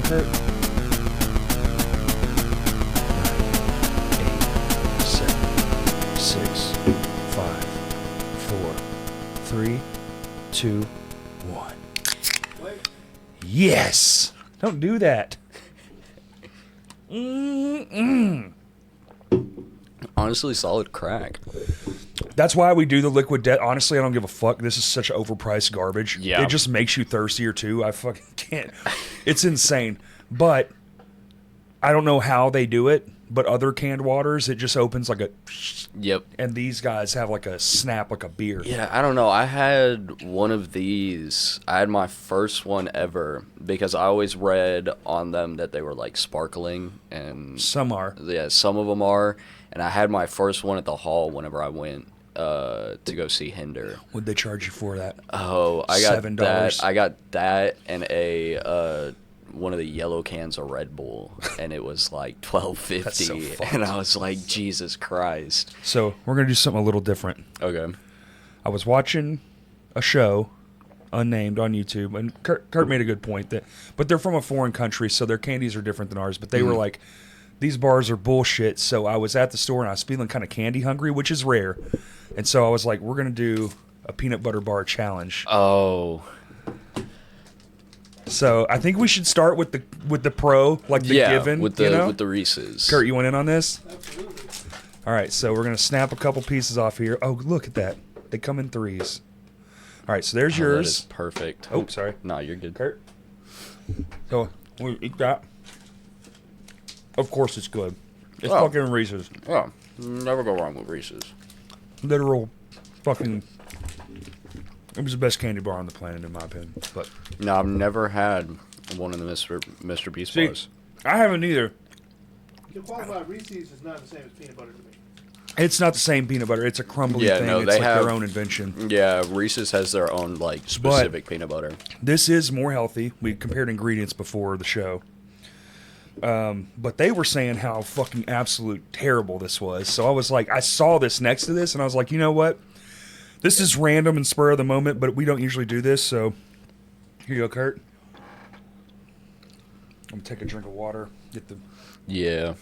going, Kurt? 9, 8, 7, 6, 5, 4, 3, 2, 1. Yes! Don't do that. Honestly, solid crack. That's why we do the liquid death. Honestly, I don't give a fuck. This is such overpriced garbage. Yeah. It just makes you thirstier, too. I fucking can't. It's insane. But I don't know how they do it, but other canned waters, it just opens like a... Yep. And these guys have like a snap like a beer. Yeah, I don't know. I had one of these. I had my first one ever because I always read on them that they were like sparkling, and Some are. yeah, some of them are. And I had my first one at the hall whenever I went to go see Hinder. What'd they charge you for that? Oh, I got $7. that. I got that and a one of the yellow cans of Red Bull, and it was like $12.50. That's so fucked. And I was like, Jesus Christ. So we're going to do something a little different. Okay. I was watching a show, unnamed, on YouTube, and Kurt made a good point, but they're from a foreign country, so their candies are different than ours, but they were like, these bars are bullshit. So I was at the store, and I was feeling kind of candy hungry, which is rare. And so I was like, we're going to do a peanut butter bar challenge. Oh. So I think we should start with the pro, like the given, with the with the Reese's. Kurt, you went in on this? Absolutely. All right, so we're going to snap a couple pieces off here. Oh, look at that. They come in threes. All right, so there's That yours. is perfect. Oh, sorry. No, you're good. Kurt? So, we eat that. Of course it's good. It's Oh. fucking Reese's. Oh, never go wrong with Reese's. Literal fucking... It was the best candy bar on the planet, in my opinion. But No, I've never had one of the Mr. Beast see, bars. I haven't either. To qualify, Reese's is not the same as peanut butter to me. It's not the same peanut butter. It's a crumbly Yeah, thing. no, It's they like have- their own invention. Yeah, Reese's has their own like specific peanut butter. This is more healthy. We compared ingredients before the show. But they were saying how fucking absolute terrible this was. So I was like, I saw this next to this, and I was like, you know what? This is random and spur of the moment, but we don't usually do this, so here you go, Kurt. I'm gonna take a drink of water. Get the. Yeah.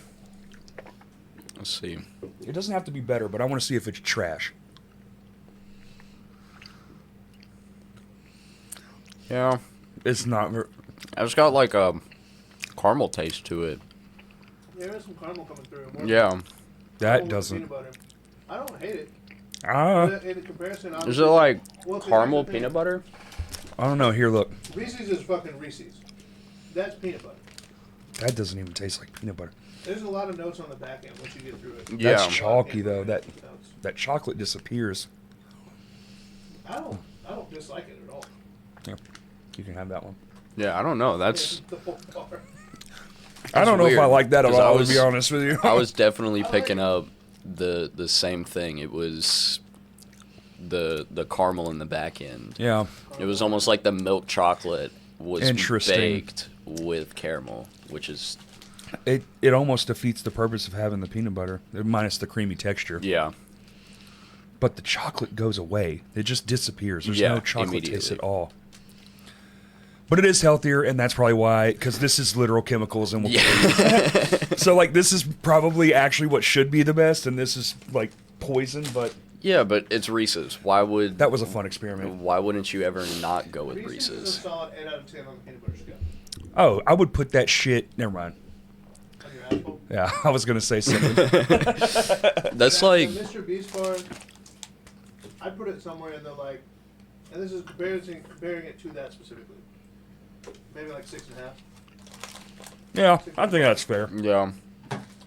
Let's see. It doesn't have to be better, but I want to see if it's trash. Yeah, It's not. it's got like a caramel taste to it. Yeah, there's some caramel coming through. More Yeah. caramel That with doesn't. peanut butter. I don't hate it. Ah, But in comparison, Is obviously, it like well, see, caramel here's the thing. peanut butter? I don't know. Here, look. Reese's is fucking Reese's. That's peanut butter. That doesn't even taste like peanut butter. There's a lot of notes on the back end once you get through it. Yeah. That's chalky though. That Notes. that chocolate disappears. I don't dislike it at all. Yeah, you can have that one. Yeah, I don't know. That's The whole bar. I don't know if I weird, like that at 'cause I all. To was- be honest with you. I was definitely picking up the same thing. It was the caramel in the back end. Yeah. It was almost like the milk chocolate was Interesting. baked with caramel, which is It almost defeats the purpose of having the peanut butter, minus the creamy texture. yeah. But the chocolate goes away. It just disappears. There's Yeah, no chocolate taste immediately. at all. But it is healthier, and that's probably why, because this is literal chemicals, and we'll so like this is probably actually what should be the best, and this is like poison. But Yeah, but it's Reese's. Why would that was a fun experiment. Why wouldn't you ever not go with Reese's is a Reese's? solid 8 out of 10 on the peanut butter scale. Oh, I would put that shit. Never mind. On your asshole. Yeah, I was gonna say something. That's Now, like the Mr. Beast bar, I'd put it somewhere in the like, and this is comparing it to that specifically. Maybe like 6.5. Yeah, I think that's fair. yeah.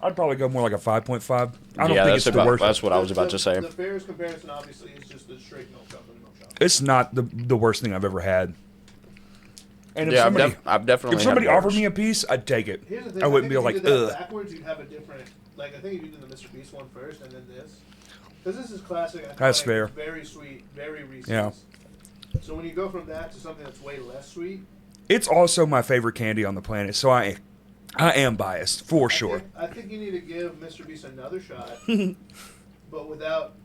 I'd probably go more like a 5.5. I don't Yeah, think that's it's the worst. That's what I was about to say. The fairest comparison, obviously, is just the straight milk chocolate and milk chocolate. It's not the worst thing I've ever had. And if Yeah, somebody, I've definitely. if somebody had offered worse. me a piece, I'd take it. Here's the thing. I wouldn't be think like, if you did that ugh. backwards, you'd have a different. Like I think if you did the Mr. Beast one first and then this, because this is classic. I feel That's like fair. It's very sweet, very Reese's. Yeah. So when you go from that to something that's way less sweet, It's also my favorite candy on the planet, so I am biased for sure. I think you need to give Mr. Beast another shot, but without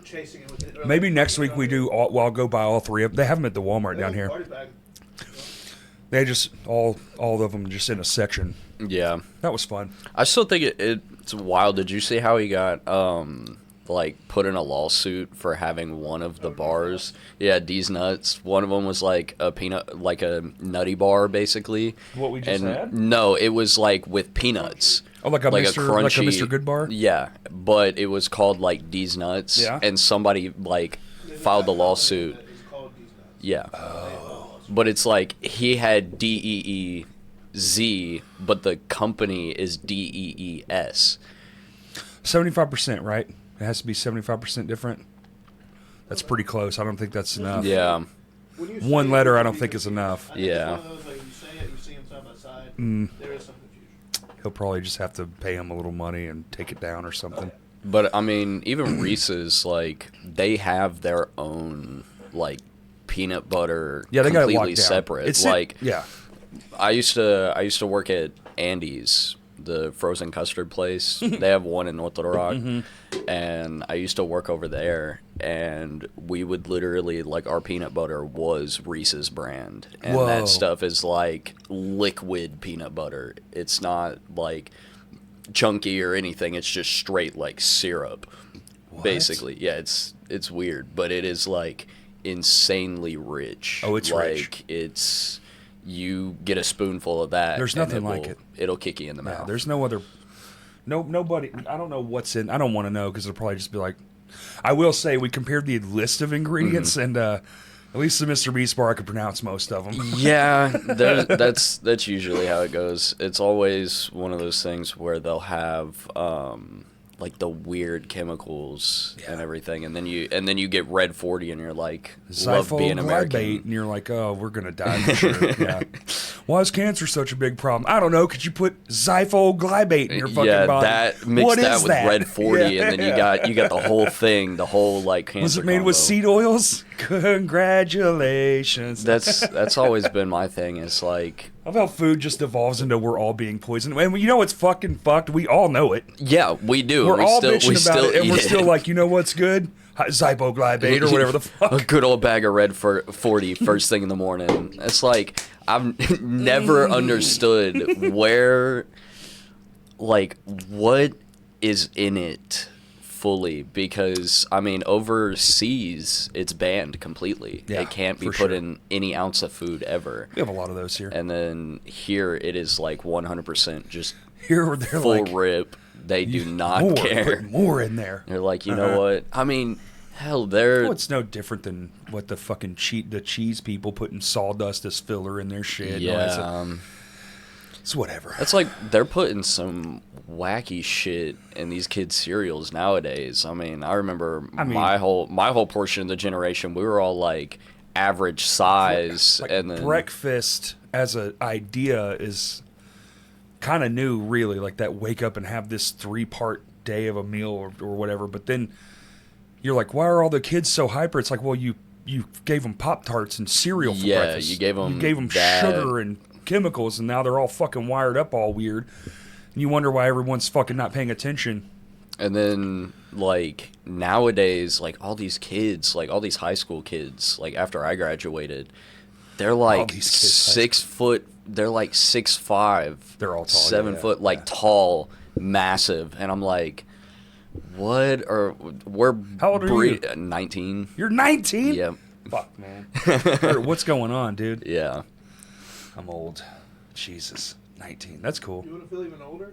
chasing it with it. Maybe next week we do. I'll go buy all three of them. They have them at the Walmart down here. Party bag. They just all of them just in a section. Yeah. That was fun. I still think it's wild. Did you see how he got like put in a lawsuit for having one of the bars? Yeah, D's Nuts. One of them was like a nutty bar, basically. What we just had? No, it was like with peanuts. Oh, like a Mr. Good bar? Yeah, but it was called like D's Nuts. Yeah. And somebody like filed the lawsuit. It's called D's Nuts. Yeah. But it's like he had DEEZ, but the company is DEES. 75%, right? It has to be 75% different. That's pretty close. I don't think that's enough. Yeah. When you One say letter it, I don't think is enough. I think Yeah. It's one of those, like, you say it, you see them side by side. There is some confusion. He'll probably just have to pay him a little money and take it down or something. But I mean, even Reese's, like, they have their own like peanut butter. Yeah, they got it completely locked down. separate. It's like, yeah. I used to work at Andy's, the frozen custard place. They have one in North Little Rock, and I used to work over there. And we would literally, like, our peanut butter was Reese's brand, and Whoa. that stuff is like liquid peanut butter. It's not like chunky or anything. It's just straight like syrup, basically. Yeah, it's weird, but it is like insanely rich. Oh, it's like, rich. It's you get a spoonful of that. There's and nothing like it. It'll kick you in the Yeah, mouth. there's no other. Nobody. I don't know what's in. I don't want to know because it'll probably just be like. I will say we compared the list of ingredients, and at least the Mr. Beast bar I could pronounce most of them. Yeah, that's usually how it goes. It's always one of those things where they'll have like the weird chemicals and everything, and then you get red 40 and you're like, love being American. And you're like, oh, we're gonna die for sure. Yeah. Why is cancer such a big problem? I don't know. Could you put xyphoglycate in your fucking body? That mix What that is with red 40, Yeah. and then you got the whole thing, the whole like cancer. Was it made with combo. seed oils? Congratulations. That's always been my thing. Is like, I love how food just evolves into we're all being poisoned. And you know what's fucking fucked? We all know it. yeah, we do. We're all we bitching about it, and eat we're still like, you know what's good? Xyphoglycate or whatever the a fuck. good old bag of red 40 first thing in the morning. It's like I've never understood where, like, what is in it fully, because I mean overseas it's banned completely. Yeah, it can't be for put sure. in any ounce of food ever. We have a lot of those here. And then here it is like 100% just Here they're full like, rip. They do not more, care. put more in there. They're like, you know what? I mean, hell, they're Well, it's no different than what the fucking the cheese people putting sawdust as filler in their shit. and all that stuff. yeah. It's whatever. It's like they're putting some wacky shit in these kids' cereals nowadays. I mean, I remember my whole portion of the generation, we were all like average size, Like and then breakfast as an idea is kind of new, really. Like that, wake up and have this 3-part day of a meal or whatever. But then you're like, why are all the kids so hyper? It's like, well, you gave them Pop-Tarts and cereal for Yeah, breakfast. you gave 'em that. sugar and chemicals, and now they're all fucking wired up all weird. And you wonder why everyone's fucking not paying attention. And then, like, nowadays, like, all these kids, like, all these high school kids, like, after I graduated, they're like these kids, 6 foot, they're like 6'5". They're all tall, 7 yeah, foot, like, yeah. tall, massive. And I'm like, what? Or we're How old are you? 19. You're 19? Yep. Fuck, man. What's going on, dude? Yeah. I'm old. Jesus. 19. That's cool. You want to feel even older?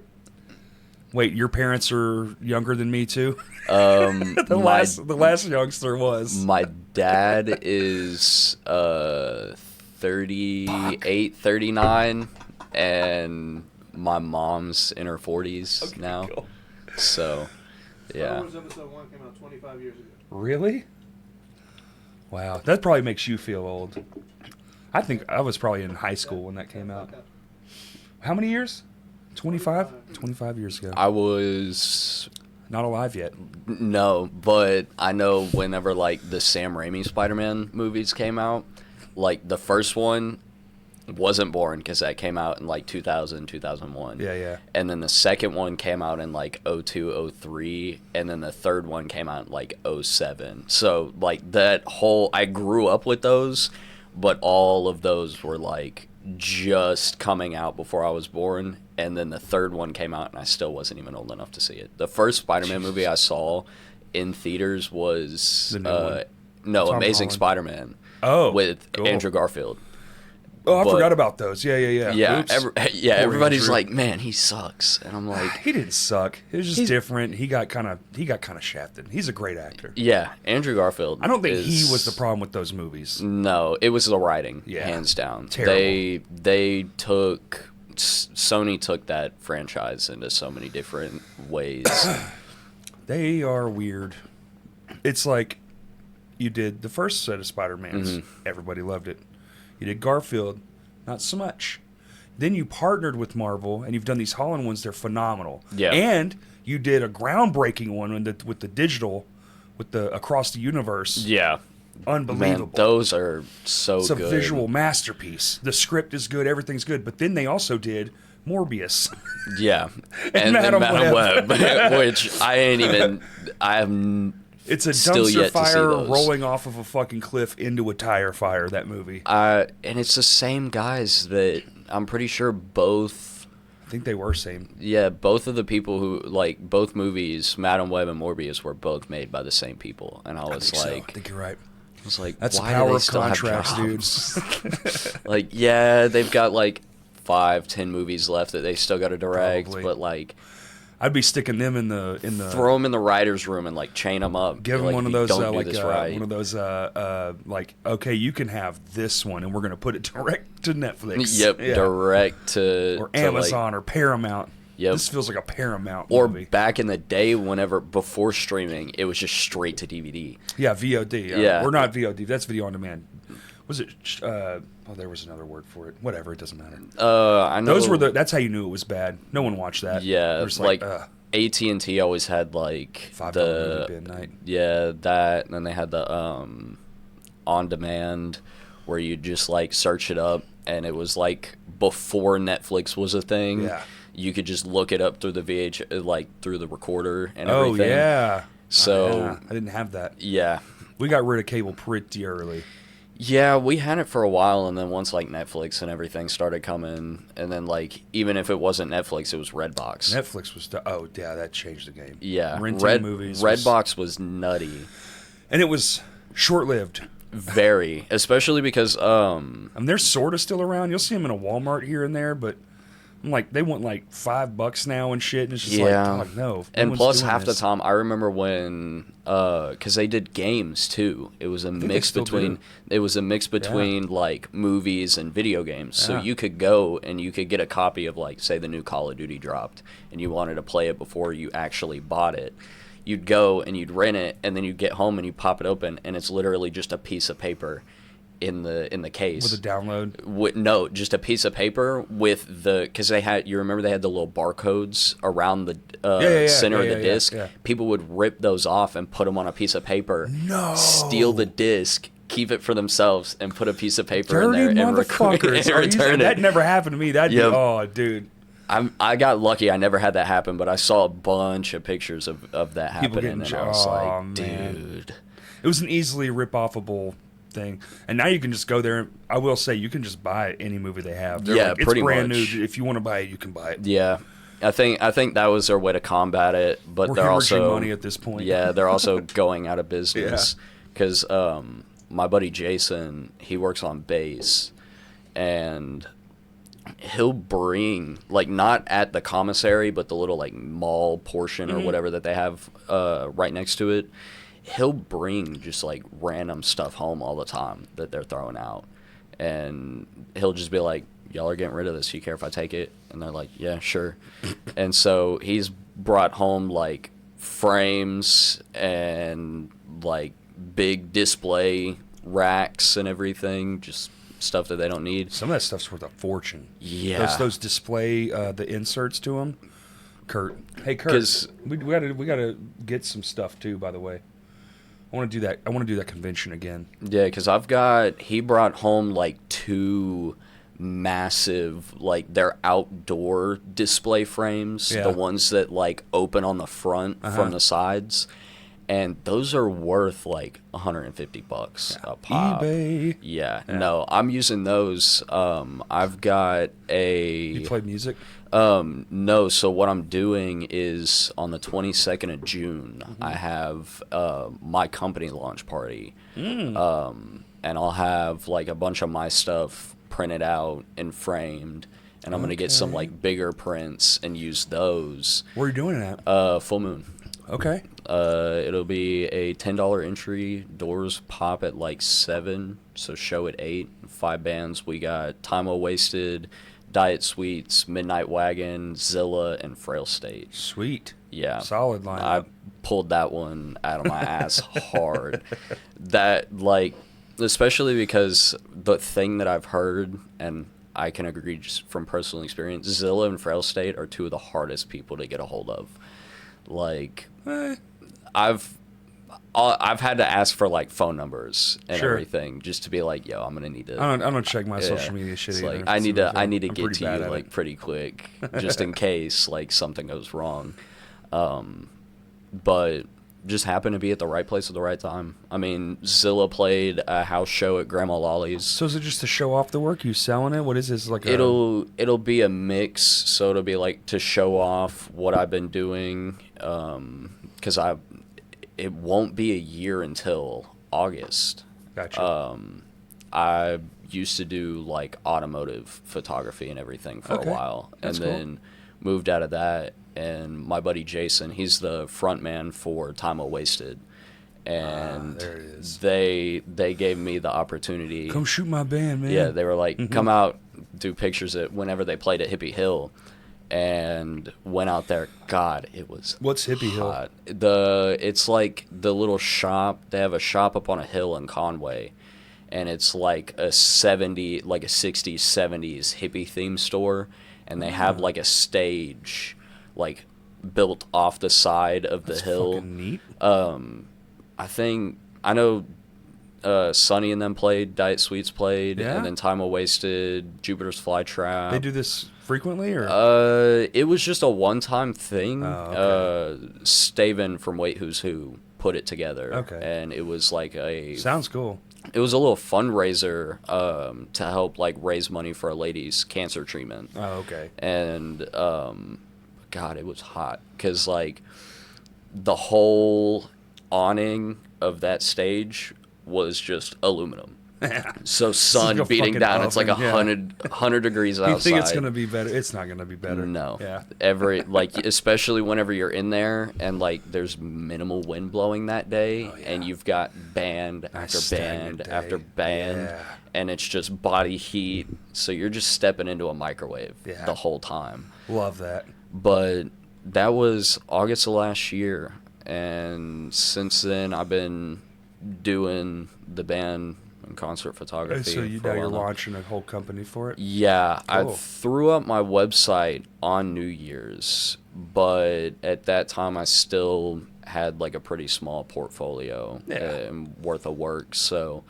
Wait, your parents are younger than me too? The The last youngster was. My dad is 38, 39, and my mom's in her 40s now. Cool. So, Star yeah. Wars Episode 1 came out 25 years ago. Really? Wow. That probably makes you feel old. I think I was probably in high school when that came out. How many years? 25? 25 years ago. I was Not alive yet. no, but I know whenever like the Sam Raimi Spider-Man movies came out, like the first one wasn't born because that came out in like 2000, 2001. Yeah, yeah. And then the second one came out in like 02, 03, and then the third one came out in like 07. So like that whole, I grew up with those, but all of those were like just coming out before I was born, and then the third one came out, and I still wasn't even old enough to see it. The first Spider-Man movie I saw in theaters was The new one. no, Tom Amazing Holland. Spider-Man with Andrew Garfield. Oh, I But- forgot about those. Yeah. Yeah, Oops. Poor everybody's Andrew. like, man, he sucks, and I'm like, He didn't suck. It was just He's- different. He got kind of shafted. He's a great actor. yeah, Andrew Garfield. I don't think he is- was the problem with those movies. No, it was the writing, Yeah. hands down. Terrible. They took Sony took that franchise into so many different ways. They are weird. It's like you did the first set of Spider-Mans. Everybody loved it. You did Garfield, not so much. Then you partnered with Marvel, and you've done these Holland ones. They're phenomenal. Yeah. And you did a groundbreaking one with the digital, with the Across the Universe. Yeah, Unbelievable. man, those are so It's a good. visual masterpiece. The script is good. Everything's good. But then they also did Morbius. Yeah, And then Madam Web. which I ain't even. I have. It's a Still dumpster yet to see fire those. rolling off of a fucking cliff into a tire fire, that movie. And it's the same guys that I'm pretty sure both. I think they were same. Yeah, both of the people who like both movies, Madam Web and Morbius, were both made by the same people, and I was think so. like, I think you're right. I was like, That's the why do power they of still have contracts, jobs? Like, yeah, they've got like 5-10 movies left that they still got to direct, Probably. but like, I'd be sticking them in the throw them in the writers' room and like chain them up. give them like, one of you those don't do like this right. one of those like, okay, you can have this one, and we're gonna put it direct to Netflix. Yep, Yeah. direct to or to, Amazon or Paramount. Yep. This feels like a Paramount or movie. back in the day, whenever before streaming, it was just straight to DVD. Yeah, VOD. Yeah. Or not VOD. That's video on demand. Was it? There was another word for it. Whatever. It doesn't matter. I know Those were that's how you knew it was bad. No one watched that. Yeah, It was like AT&T always had like $5 the movie bid night. yeah that, and then they had the on demand where you just like search it up, and it was like before Netflix was a thing. Yeah. You could just look it up through the like through the recorder and Oh everything. yeah. So Yeah, I didn't have that. yeah. We got rid of cable pretty early. Yeah, we had it for a while, and then once like Netflix and everything started coming, and then like even if it wasn't Netflix, it was Redbox. Netflix was oh yeah, that changed the game. Yeah, renting movies. Redbox was nutty, and it was short lived. very, especially because I mean, they're sort of still around. You'll see them in a Walmart here and there, but I'm like, they want like $5 now and shit, and it's just Yeah. like, God, no. and one's plus doing half this. the time I remember when because they did games too. It was a they mix still between do. it was a mix between like movies and video games. So Yeah. you could go and you could get a copy of like say the new Call of Duty dropped, and you wanted to play it before you actually bought it. You'd go and you'd rent it, and then you'd get home and you pop it open, and it's literally just a piece of paper in the case with a download. no, just a piece of paper with the because they had you remember they had the little barcodes around the center of the disc. yeah. People would rip those off and put them on a piece of paper. No. Steal the disc, keep it for themselves, and put a piece of paper Dirty in there and motherfuckers. Are you- return that it. never happened to me. That'd Yep. be, oh, dude. I got lucky. I never had that happen, but I saw a bunch of pictures of that People happening, getting and I was oh, like, man. dude. It was an easily rip-offable thing. And now you can just go there. I will say, you can just buy any movie they have. They're Yeah, like, it's pretty brand much. new. If you want to buy it, you can buy it. Yeah, I think that was their way to combat it, but We're they're hemorrhaging also money at this point. Yeah, they're also going out of business because my buddy Jason, he works on bass, and he'll bring like not at the commissary, but the little like mall portion or whatever that they have right next to it. He'll bring just like random stuff home all the time that they're throwing out, and he'll just be like, y'all are getting rid of this. You care if I take it? And they're like, yeah, sure. And so he's brought home like frames and like big display racks and everything, just stuff that they don't need. Some of that stuff's worth a fortune. Yeah. Those display, the inserts to them. Kurt. Hey, Kurt. 'Cause- We gotta get some stuff, too, by the way. I want to do that. I want to do that convention again. Yeah, because he brought home like 2 massive, like they're outdoor display frames, Yeah. the ones that like open on the front from the sides. and those are worth like $150 a pop. eBay. Yeah, no, I'm using those. I've got You a play music? no. So what I'm doing is on the 22nd of June, I have my company launch party, and I'll have like a bunch of my stuff printed out and framed, and I'm gonna get some like bigger prints and use those. Where are you doing it at? Full Moon. Okay. It'll be a $10 entry. Doors pop at like 7, so show at 8. 5 bands. We got Time Well Wasted, Diet Sweets, Midnight Wagon, Zilla, and Frail State. Sweet. Yeah. Solid lineup. I pulled that one out of my ass hard. That, like, especially because the thing that I've heard, and I can agree just from personal experience, Zilla and Frail State are two of the hardest people to get a hold of. Like, I've had to ask for like phone numbers and everything just to be like, yo, I'm gonna need to. I don't check my social media shit It's either. like I need to I'm get to you bad at like it. pretty quick, just in case like something goes wrong. But just happened to be at the right place at the right time. I mean, Zilla played a house show at Grandma Lolly's. So is it just to show off the work? You selling it? What is this like? It'll be a mix, so it'll be like to show off what I've been doing, because it won't be a year until August. Gotcha. I used to do like automotive photography and everything for a while, That's and then moved out of that. And my buddy Jason, he's the front man for Time Well Wasted, and there it is. they gave me the opportunity. Come shoot my band, man. Yeah, they were like, come out, do pictures at whenever they played at Hippie Hill, and went out there. God, it was What's Hippie Hill? hot. It's like the little shop. They have a shop up on a hill in Conway, and it's like a 60s, 70s hippie theme store, and they have like a stage, like built off the side of the That's hill. fucking neat. I know Sonny and them played, Diet Sweets played, Yeah? and then Time Well Wasted, Jupiter's Flytrap. They do this frequently, or It was just a one-time thing. Oh, okay. Staven from Wait Who's Who put it together. Okay. And it was like sounds cool. it was a little fundraiser to help like raise money for a lady's cancer treatment. Oh, okay. And God, it was hot because like the whole awning of that stage was just aluminum. So sun like a beating fucking down. It's like oven, yeah. 100 degrees outside. You think it's gonna be better? It's not gonna be better. No. Yeah. Especially whenever you're in there and like there's minimal wind blowing that day, and you've got band after band stagnant after day. band, Yeah. and it's just body heat. So you're just stepping into a microwave Yeah. the whole time. Love that. But that was August of last year, and since then I've been doing the band and concert photography. So now for a you're while now. launching a whole company for it. Yeah, I Cool. threw up my website on New Year's, but at that time I still had like a pretty small portfolio worth of work. So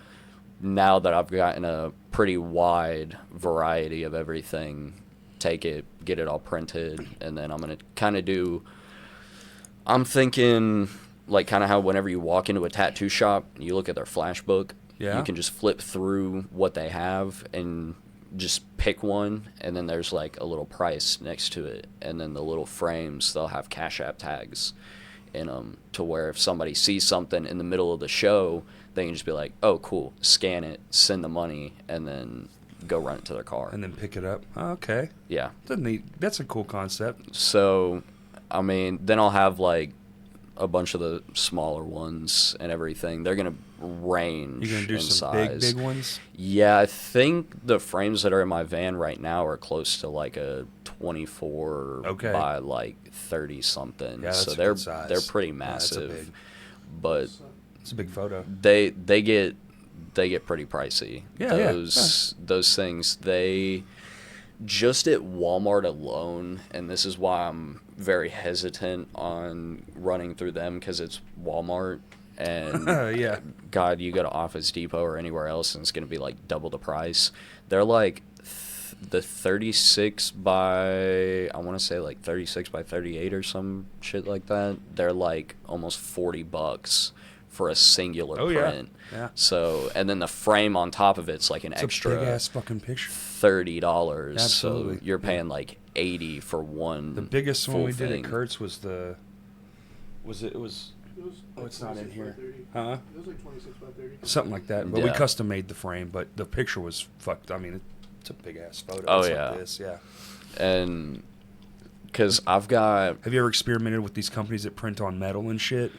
now that I've gotten a pretty wide variety of everything, take it, get it all printed, and then I'm going to kind of I'm thinking like kind of how whenever you walk into a tattoo shop, you look at their flash book. Yeah. You can just flip through what they have and just pick one, and then there's like a little price next to it, and then the little frames, they'll have Cash App tags in them to where if somebody sees something in the middle of the show, they can just be like, oh, cool, scan it, send the money, and then go run it to their car. And then pick it up. Oh, okay. Yeah. That's a cool concept. So, I mean, then I'll have like a bunch of the smaller ones and everything. They're gonna range. You're gonna do in some size. big ones. Yeah, I think the frames that are in my van right now are close to like a 24 by like 30 something. Yeah, that's so a they're good size. they're pretty Yeah, that's a massive. big- But It's a big photo. they get pretty pricey. Yeah, yeah. Those things, they just at Walmart alone, and this is why I'm very hesitant on running through them because it's Walmart, and Yeah. God, you go to Office Depot or anywhere else and it's going to be like double the price. They're like the 36 by, I want to say like 36 by 38 or some shit like that. They're like almost $40 for a singular print. Yeah. So, and then the frame on top of it's like an It's extra a big ass fucking picture. $30. Absolutely. So you're paying like 80 for one. The biggest one full we did thing. at Kurt's was the. Was it? It was. It was Oh, it's not in 26 by here. 30. Huh? It was like 26 by 30. Something like that. But we Yeah. custom made the frame. But the picture was fucked. I mean, it's a big ass photo. Oh, It's yeah. Like this. Yeah. And because I've Have you ever experimented with these companies that print on metal and shit?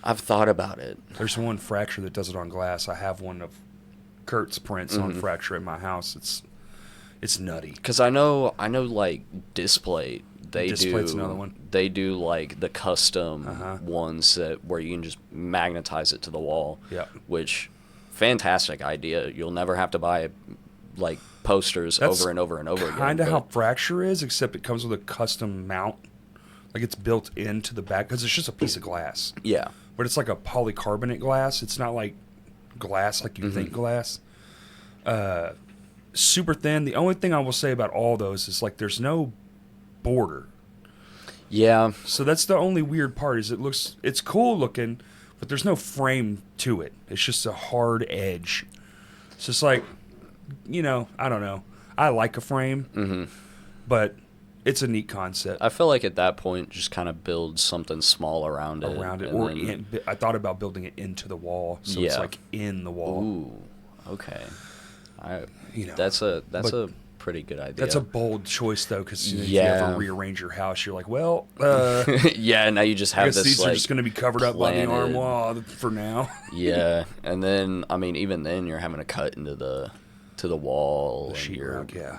I've thought about it. There's one Fracture that does it on glass. I have one of Kurt's prints on Fracture at my house. It's nutty. Because I know like Display. Display's another one. They do like the custom Uh-huh. ones where you can just magnetize it to the wall. Yeah. Which, fantastic idea. You'll never have to buy like posters That's over and over and over again. Kind of but- how Fracture is, except it comes with a custom mount. Like it's built into the back because it's just a piece of glass. Yeah. But it's like a polycarbonate glass. It's not like glass like you think glass. Super thin. The only thing I will say about all those is like there's no border. Yeah. So that's the only weird part is it's cool looking, but there's no frame to it. It's just a hard edge. It's just like, I don't know. I like a frame, but it's a neat concept. I feel like at that point, just kind of build something small around it. Or then- I thought about building it into the wall, so it's Yeah. like in the wall. Ooh, okay. That's That's a pretty good idea. That's a bold choice though, because if you Yeah. ever rearrange your house, you're like, well, yeah. Now you just I have guess this these like are just going to be covered up by the arm planted- wall for now. Yeah, and then I mean, even then you're having to cut into the wall. The and you're sheetrock, yeah.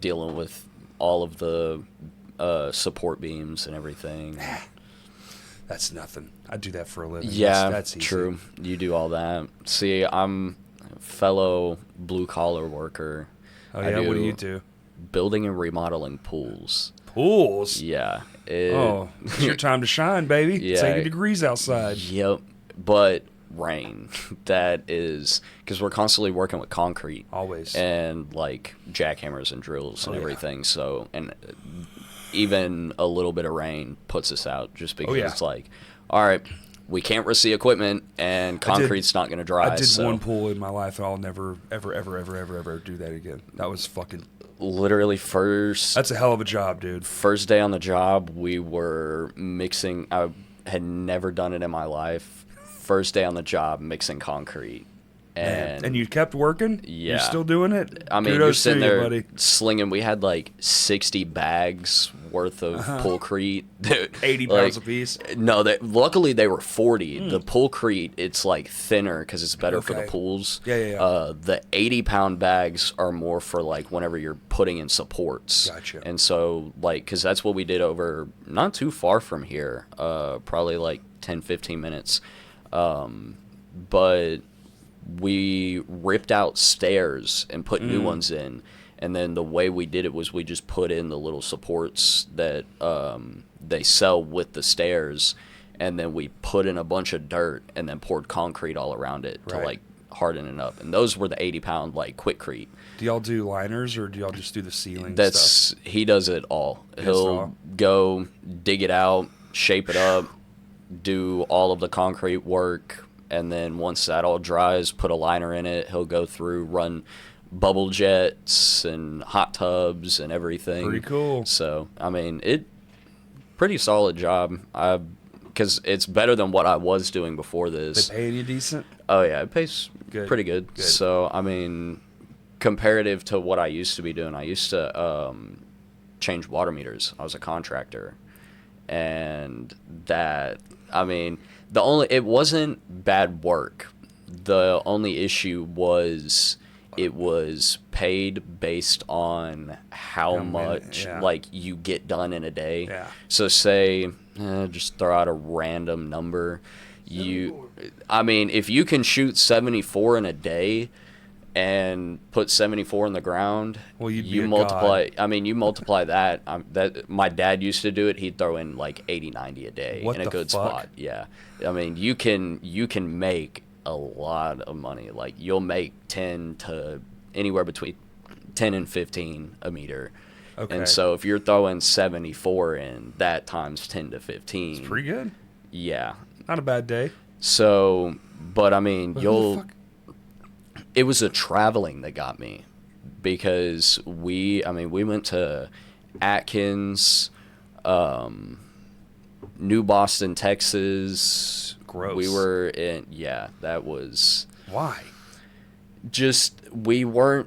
dealing with all of the support beams and everything. That's nothing. I do that for a living. Yeah, that's easy. true. You do all that. See, I'm a fellow blue collar worker. Oh I yeah, what do you do? Building and remodeling pools. Pools. Yeah. Oh, it's your time to shine, baby. It's Yeah. 80 degrees outside. Yep. But rain. That is because we're constantly working with concrete. Always. And like jackhammers and drills and Oh, yeah. everything. So, and even a little bit of rain puts us out just because yeah. it's like, all right, we can't risk the equipment and concrete's not going to dry. I did so one pool in my life, and I'll never, ever do that again. That was fucking. literally first That's a hell of a job, dude. first day on the job, we were mixing. I had never done it in my life. First day on the job, mixing concrete. And you kept working? Yeah. You're still doing it? I mean, you're Kudos to sitting you, there buddy. slinging. We had like 60 bags worth of poolcrete. 80 Like, pounds apiece. No, luckily they were 40. The poolcrete, it's like thinner because it's better for the Okay. pools. Yeah. The 80-pound bags are more for like whenever you're putting in supports. Gotcha. And so like, because that's what we did over not too far from here, probably like 10, 15 minutes. But we ripped out stairs and put new ones in. And then the way we did it was we just put in the little supports that they sell with the stairs. And then we put in a bunch of dirt and then poured concrete all around it to Right. like harden it up. And those were the 80-pound like Quikrete. Do y'all do liners, or do y'all just do the ceiling That's stuff? he does it all. does it He'll all? go dig it out, shape it up, do all of the concrete work, and then once that all dries, put a liner in it. He'll go through, run bubble jets and hot tubs and everything. Pretty cool. So I mean, pretty solid job. Because it's better than what I was doing before this. They paying you decent? Oh yeah, it pays Good. pretty good. Good. So I mean, comparative to what I used to be doing, I used to change water meters. I was a contractor, and that I mean, it wasn't bad work. The only issue was it was paid based on how much yeah. like you get done in a day. Yeah. So say, just throw out a random number. 74. I mean, if you can shoot 74 in a day and put 74 in the ground, Well, you'd be you a multiply. god. I mean, you multiply that. That my dad used to do it. He'd throw in like 80, 90 a day What in a the good fuck? spot. Yeah, I mean, you can make a lot of money. Like you'll make 10 to anywhere between 10 and 15 a meter. Okay. And so if you're throwing 74 in, that times 10 to 15. It's pretty good. Yeah. Not a bad day. So, but I mean, But who the fuck- it was the traveling that got me, because we went to Atkins, New Boston, Texas. Gross. We were in, yeah, that was Why? just, we were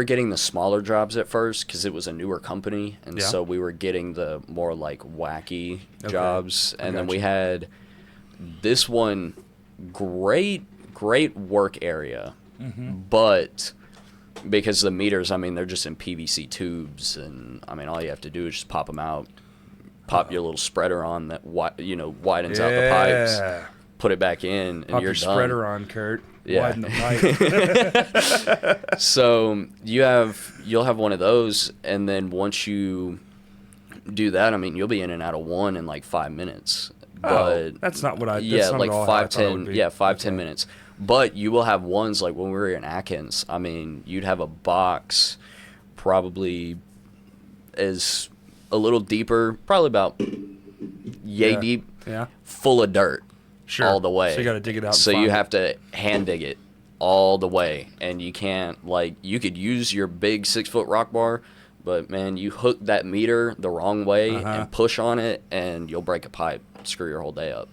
getting the smaller jobs at first because it was a newer company, and Yeah. so we were getting the more like wacky Okay. jobs, I and then we gotcha. had this one great work area, but because the meters, I mean, they're just in PVC tubes, and I mean, all you have to do is just pop them out, pop your little spreader on that, widens out the pipes, put it back in, and Pop you're your done. spreader on, Kurt. Yeah. Widen the pipe. So you'll have one of those, and then once you do that, I mean, you'll be in and out of one in like 5 minutes. Oh, But that's not what I. yeah, That's not like at all how I 5, thought it 10, would be. yeah, 5, 10 Okay. minutes. But you will have ones like when we were in Atkins. I mean, you'd have a box probably as a little deeper, probably about yay Yeah. deep, Yeah. full of dirt. Sure. All the way. So you got to dig it out. So and you find have to hand dig it all the way, and you can't, like, you could use your big 6-foot rock bar, but man, you hook that meter the wrong way and push on it, and you'll break a pipe, screw your whole day up.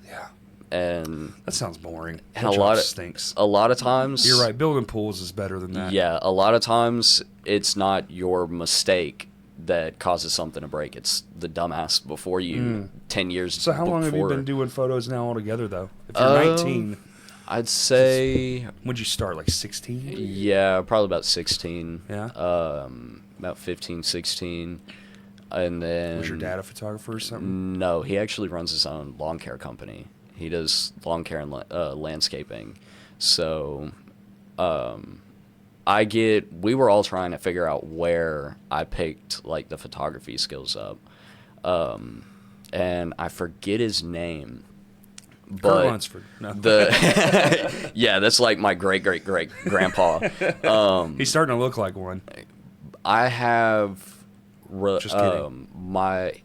Yeah. And That sounds boring. And That a job lot of- stinks. a lot of times, You're right. Building pools is better than that. Yeah, a lot of times it's not your mistake that causes something to break. It's the dumbass before you 10 years So how long have you before. been doing photos now altogether, though? If you're 19, I'd say, when'd you start? Like 16? yeah, probably about 16. Yeah. About 15, 16. And then... Was your dad a photographer or something? No, he actually runs his own lawn care company. He does lawn care and landscaping. So, we were all trying to figure out where I picked, like, the photography skills up. And I forget his name. Kurt But Lunsford. No. yeah, that's like my great-great-great-grandpa. He's starting to look like one. I have... Just kidding.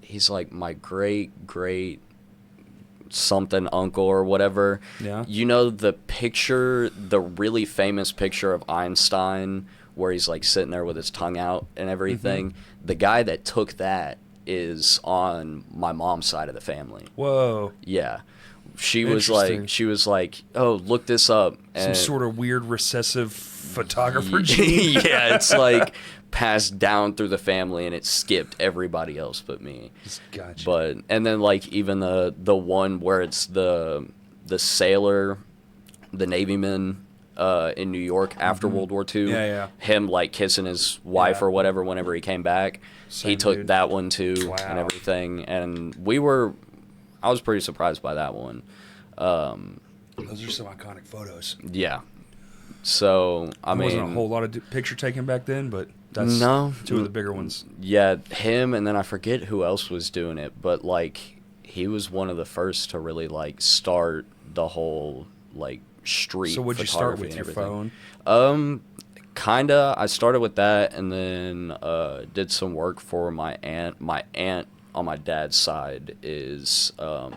He's like my great something uncle or whatever. Yeah. You know the really famous picture of Einstein where he's like sitting there with his tongue out and everything? Mm-hmm. The guy that took that is on my mom's side of the family. Whoa. Yeah. She Interesting. was like, "Oh, look this up." Some And sort of weird recessive photographer gene. yeah, it's like passed down through the family, and it skipped everybody else but me. Gotcha. But and then like even the one where it's the sailor, the Navyman in New York after World War II. Yeah, yeah. Him like kissing his wife Yeah. or whatever whenever he came back. Same he took dude. that one too Wow. and everything, and I was pretty surprised by that one. Those are some iconic photos. Yeah. So I There mean, wasn't a whole lot of picture taking back then, but that's No. two of the bigger ones. yeah, him, and then I forget who else was doing it, but like he was one of the first to really like start the whole like street. So would you start photography with and your everything. phone? Kinda. I started with that, and then did some work for my aunt. My aunt on my dad's side is a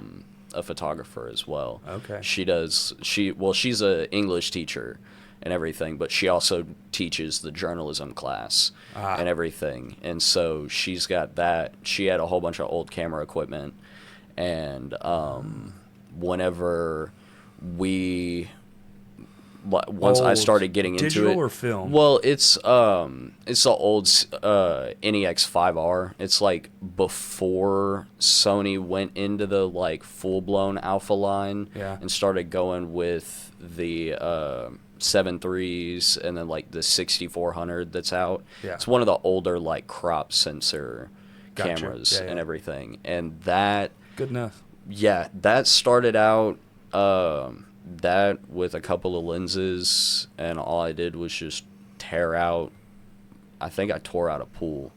photographer as well. Okay. She's a English teacher and everything, but she also teaches the journalism class and everything. And so she's got that. She had a whole bunch of old camera equipment, and whenever once I Old started getting into digital it, or film? well, it's the old NEX 5R. It's like before Sony went into the like full blown alpha line, Yeah. and started going with the 7.3s and then like the 6400 that's out. Yeah. It's one of the older like crop sensor Gotcha. cameras Yeah, yeah. and everything, and that. Good enough. Yeah, that started out that with a couple of lenses, and all I did was just tear out. I think I tore out a pool.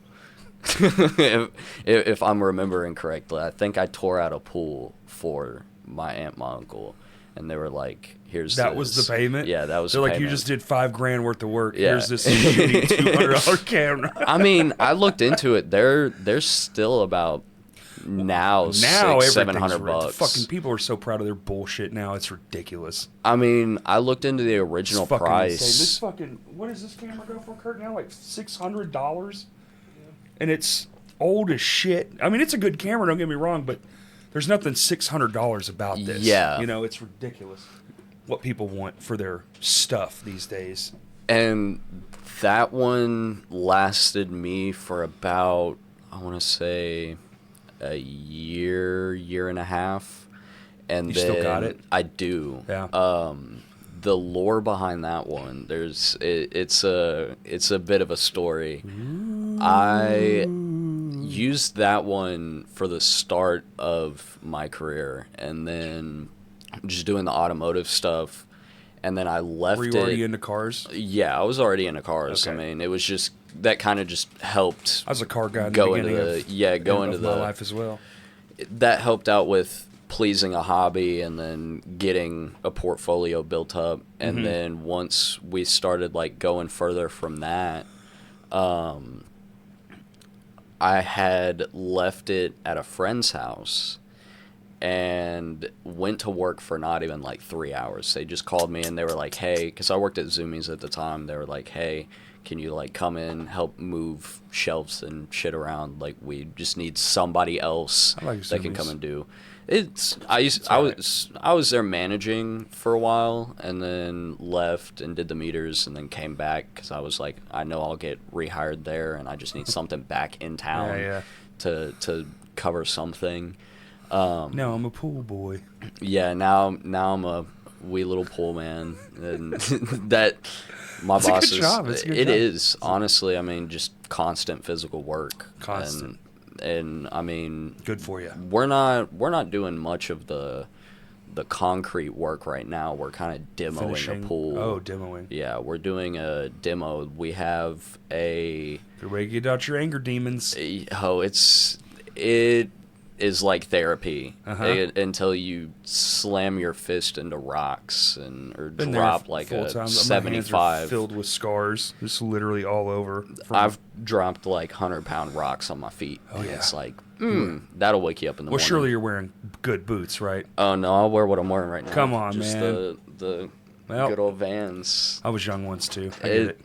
if I'm remembering correctly, I think I tore out a pool for my aunt, my uncle, and they were like, here's That this. was the payment? Yeah, that was They're the like, you payment. just did $5,000 worth of work. Yeah. Here's this shitty $200 camera. I mean, I looked into it. They're still about now $600-700. Fucking people are so proud of their bullshit now. It's ridiculous. I mean, I looked into the original It's fucking price. insane. This fucking, what does this camera go for, Kurt? Now like $600, and it's old as shit. I mean, it's a good camera. Don't get me wrong, but there's nothing $600 about this. Yeah. You know, it's ridiculous what people want for their stuff these days. And that one lasted me for about, I want to say, a year and a half. And You then still got it? I do. Yeah. The lore behind that one, it's a bit of a story. I used that one for the start of my career, and then just doing the automotive stuff, and then I left Were you it. already into cars? Yeah, I was already into cars. Okay. I mean, it was just that kind of just helped I was a car guy in the go into beginning the of my life as well. that helped out with pleasing a hobby and then getting a portfolio built up. And Mm-hmm. then once we started like going further from that, I had left it at a friend's house and went to work for not even like 3 hours. They just called me and they were like, hey, because I worked at Zoomies at the time. They were like, hey, can you like come in, help move shelves and shit around? Like, we just need somebody else I like that can Zoomies. come and do. I was there managing for a while and then left and did the meters and then came back because I was like, I know I'll get rehired there and I just need something back in town Yeah. to cover something. No, I'm a pool boy. Yeah, now I'm a wee little pool man, and that my It's a boss good is. job. It's a good It job. is honestly. I mean, just constant physical work. Constant. And I mean, Good for you. we're not doing much of the concrete work right now. We're kind of demoing Finishing. a pool. Oh, demoing. Yeah, we're doing a demo. We have a Good way to get out your anger demons. it is like therapy Uh-huh. until you slam your fist into rocks or Been there drop like full a time. My hands are 75. filled with scars, just literally all over. I've dropped like 100-pound rocks on my feet. Oh, and yeah. It's like, that'll wake you up in the Well, morning. surely you're wearing good boots, right? Oh no, I'll wear what I'm wearing right now. Come on, just man. The Well, good old Vans. I was young once too. I get it.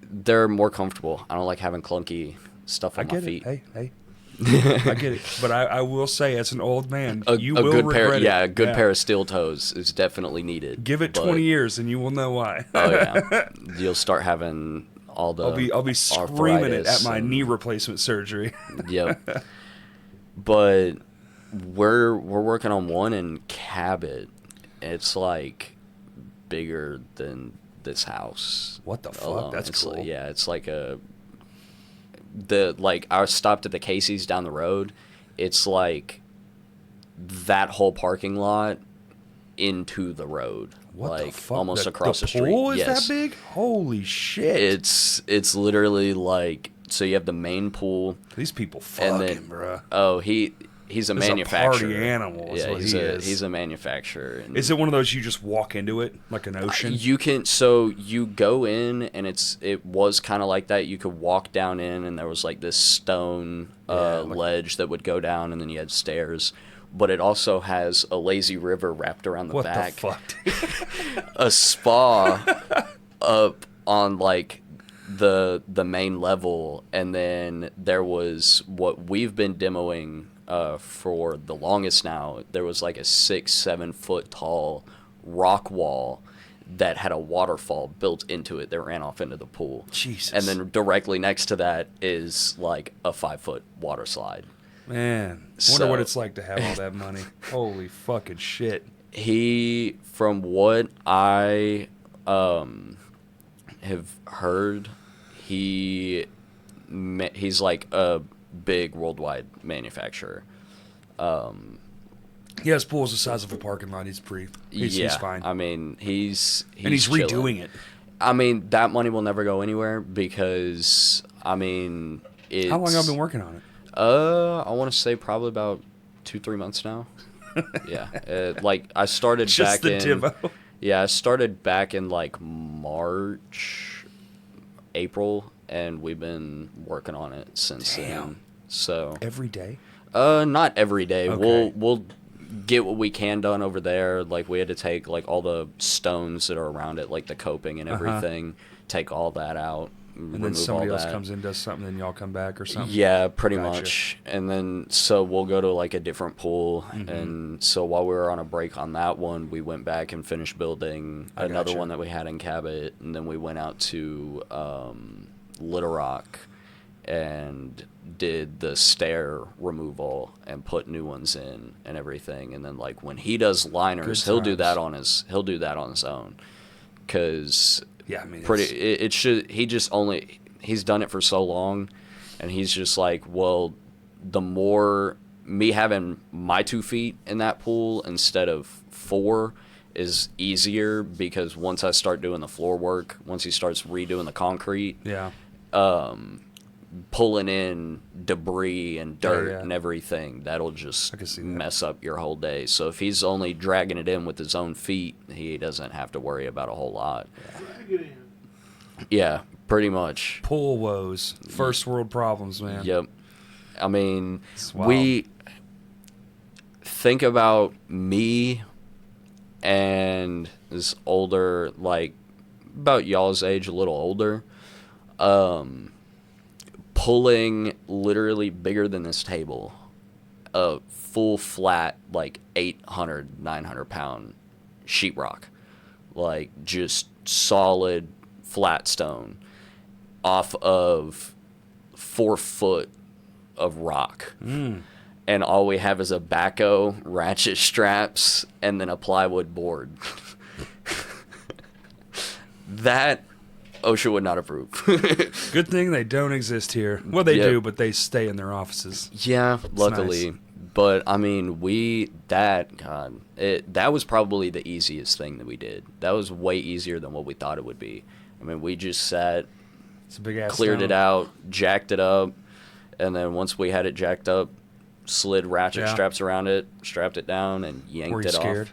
They're more comfortable. I don't like having clunky stuff I on my get feet. it. Hey. I get it. But I will say, as an old man, you will good regret pair, it. yeah, a good pair of steel toes is definitely needed. Give it but- 20 years and you will know why. Oh yeah, you'll start having all the. I'll be screaming it at arthritis my and- knee replacement surgery. Yep. But we're working on one in Cabot. It's like bigger than this house. What the fuck? alone. That's It's cool. like- yeah, it's like I stopped at the Casey's down the road. It's like that whole parking lot into the road. What like the fuck? almost across the street. pool is Yes. that big? Holy shit. It's literally like, so you have the main pool. These people And fucking, then, bruh. oh, he's a He's a manufacturer. party animal is Yeah, what he's he a is. he's a manufacturer. And Is it one of those you just walk into it like an ocean? you go in and it was kind of like that. You could walk down in and there was like this stone like- ledge that would go down and then you had stairs. But it also has a lazy river wrapped around the what back. the fuck? A spa up on like the main level, and then there was what we've been demoing for the longest now. There was like a 6-7 foot tall rock wall that had a waterfall built into it that ran off into the pool. Jesus. And then directly next to that is like a 5-foot water slide. Man, wonder what So- it's like to have all that money. Holy fucking shit. He, from what I have heard, he's like a big worldwide manufacturer. He has pools the size of a parking lot. He's he's fine. I mean, he's and he's chilling. redoing it. I mean, that money will never go anywhere because, I mean, it's... How long have you been working on it? I want to say probably about 2-3 months now. Yeah. Like, I started Just back the in... demo. Yeah, I started back in like March, April, and we've been working on it since then. So Every day? not every day. Okay. We'll get what we can done over there. Like we had to take like all the stones that are around it, like the coping and everything, take all that out. And then somebody else comes in, does something, then y'all come back or something? Yeah, pretty Gotcha. much. And then so we'll go to like a different pool. And so while we were on a break on that one, we went back and finished building another gotcha. one that we had in Cabot. And then we went out to Little Rock and did the stair removal and put new ones in and everything. And then like when he does liners, Good he'll do that times. on his own. 'Cause Yeah, I mean, it should, he's done it for so long, and he's just like, well, the more me having my 2 feet in that pool instead of 4 is easier, because once I start doing the floor work, once he starts redoing the concrete, yeah. pulling in debris and dirt yeah. and everything, that'll just I can see that. mess up your whole day. So if he's only dragging it in with his own feet, he doesn't have to worry about a whole lot. Drag it in. Yeah, pretty much. Pool woes. First world problems, man. Yep. I mean, It's wild. we think about me and this older, like about y'all's age, a little older, pulling literally bigger than this table, a full flat, like 800, 900 pound sheetrock, like just solid flat stone off of 4 foot of rock. And all we have is a backhoe, ratchet straps, and then a plywood board. That OSHA would not approve. Good thing they don't exist here. Well, they Yep. do, but they stay in their offices. Yeah, luckily. nice. But I mean, that was probably the easiest thing that we did. That was way easier than what we thought it would be. I mean, we just sat, It's a big ass cleared stone. it out, jacked it up, and then once we had it jacked up, slid ratchet Yeah. straps around it, strapped it down, and Were yanked you it scared?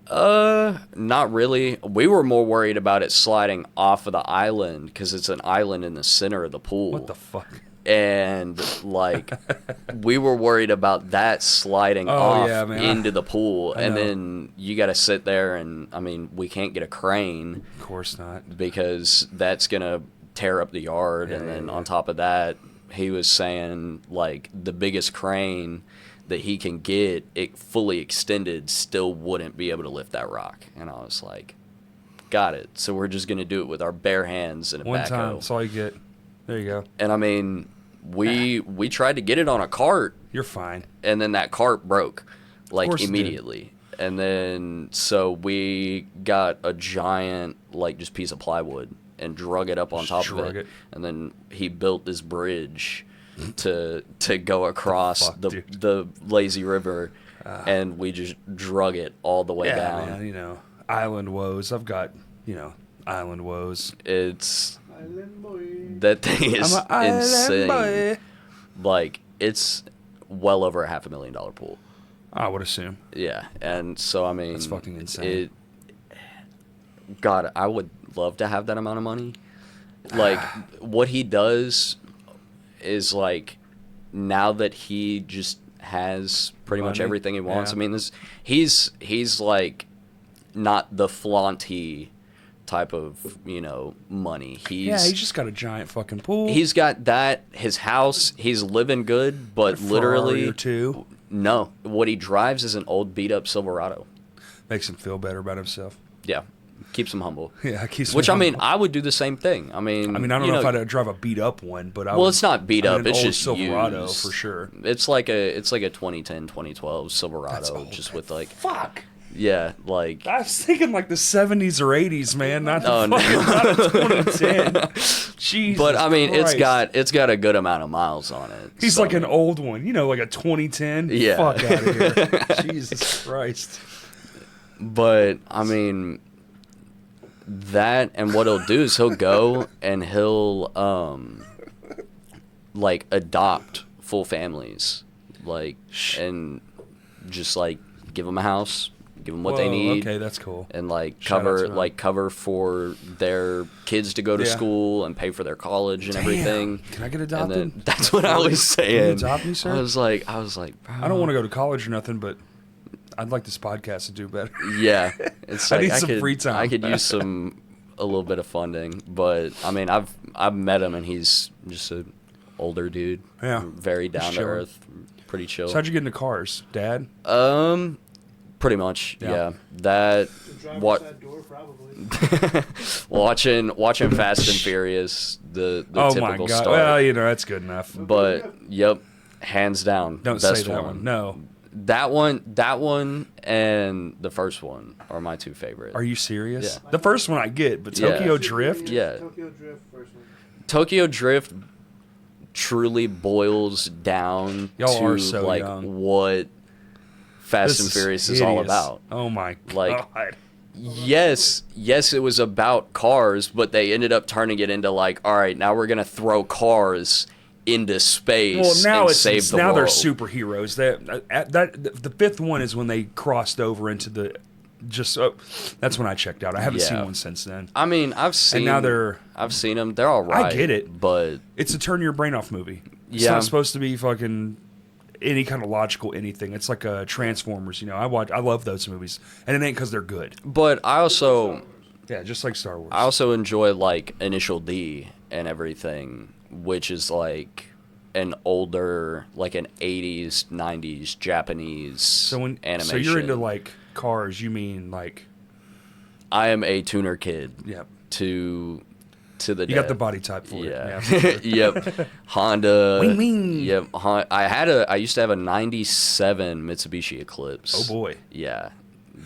off. Not really. We were more worried about it sliding off of the island, because it's an island in the center of the pool. What the fuck? And like we were worried about that sliding Oh, off yeah, man. into the pool, I and know. then you got to sit there, and I mean, we can't get a crane Of course not. because that's gonna tear up the yard. Yeah, And then yeah, on yeah. top of that, he was saying like the biggest crane that he can get, it fully extended, still wouldn't be able to lift that rock. And I was like, got it. So we're just gonna do it with our bare hands and a One backhoe. time, that's all you get. There you go. And I mean, we tried to get it on a cart, You're fine. and then that cart broke, like course it did. immediately. And then so we got a giant, like, just piece of plywood and drug it up on Just top of drug it. it. And then he built this bridge to go across fuck, the dude? the lazy river, and we just drug it all the way Yeah, down. man. You know, island woes. I've got, island woes. It's Island boy. that thing is I'm an island insane. boy. Like, it's well over $500,000 pool. I would assume. Yeah, and so I mean, That's fucking insane. God, I would love to have that amount of money. Like, what he does is like, now that he just has pretty much Money? everything he wants. Yeah. I mean, he's like not the flaunty type of money. He's just got a giant fucking pool. He's got that, his house. He's living good, but a Ferrari literally or two. no. What he drives is an old beat up Silverado. Makes him feel better about himself. Yeah, keeps him humble. Yeah, keeps. Which me I mean, humble. I would do the same thing. I mean, I don't know if I'd drive a beat up one, but I Well, would, it's not beat up. an It's old just Silverado used. for sure. It's like a 2010, 2012 That's Silverado, old. just with like Fuck. yeah, like I was thinking like the 70s or 80s, man. Not the Oh, no. fucking not a 2010. Jesus. but I mean, Christ. it's got a good amount of miles on it. He's so, like an old one, like a 2010. Yeah. Fuck out of here. Jesus Christ. But I mean, that, and what he'll do is he'll go and he'll like adopt full families, like, and just like give them a house, give them what they need. Okay, that's cool. And like Shout out to them. cover for their kids to go to Yeah. school and pay for their college and Damn. everything. Can I get And adopted? then that's what I was saying. Can you adopt me, sir? I was like, bro. I don't want to go to college or nothing, but I'd like this podcast to do better. Yeah, it's I like need some free time. I could use a little bit of funding, but I mean, I've met him and he's just an older dude. Yeah. very down to chilling. earth, pretty chill. So how'd you get into cars, Dad? Pretty much, Yeah. yeah. That The driver's what side door, probably. watching Fast and Furious, the Oh typical my God! start. Well, you know that's good enough. But yep, hands down, Don't best say that one. No. That one, and the first one are my two favorites. Are you serious? Yeah. The first one I get, but Yeah. Tokyo Drift. Yeah. Tokyo Drift, first one. Tokyo Drift truly boils down Y'all to are so like young. what Fast This and is Furious is all hideous. about. Oh my Like, God! Yes, it was about cars, but they ended up turning it into like, all right, now we're gonna throw cars into space Well, now and it's save the now they're world. superheroes. The fifth one is when they crossed over into the that's when I checked out. I haven't seen Yeah. one since then. I mean, I've seen now they're- I've seen them. They're all right. get it. but It's a turn your brain off movie. It's Yeah. not supposed to be fucking any kind of logical anything. It's like Transformers. I love those movies, and it ain't because they're good. I also Yeah, just like Star Wars. I also enjoy like Initial D and everything, which is like an older, like an 80s, 90s Japanese so animation. so you're into like cars. You mean like I am a tuner kid yeah. to the You got the death. body type for it. Yeah. for sure. Yep. Honda. Wing, wing. Yep. I used to have a 97 Mitsubishi Eclipse. Oh boy. Yeah.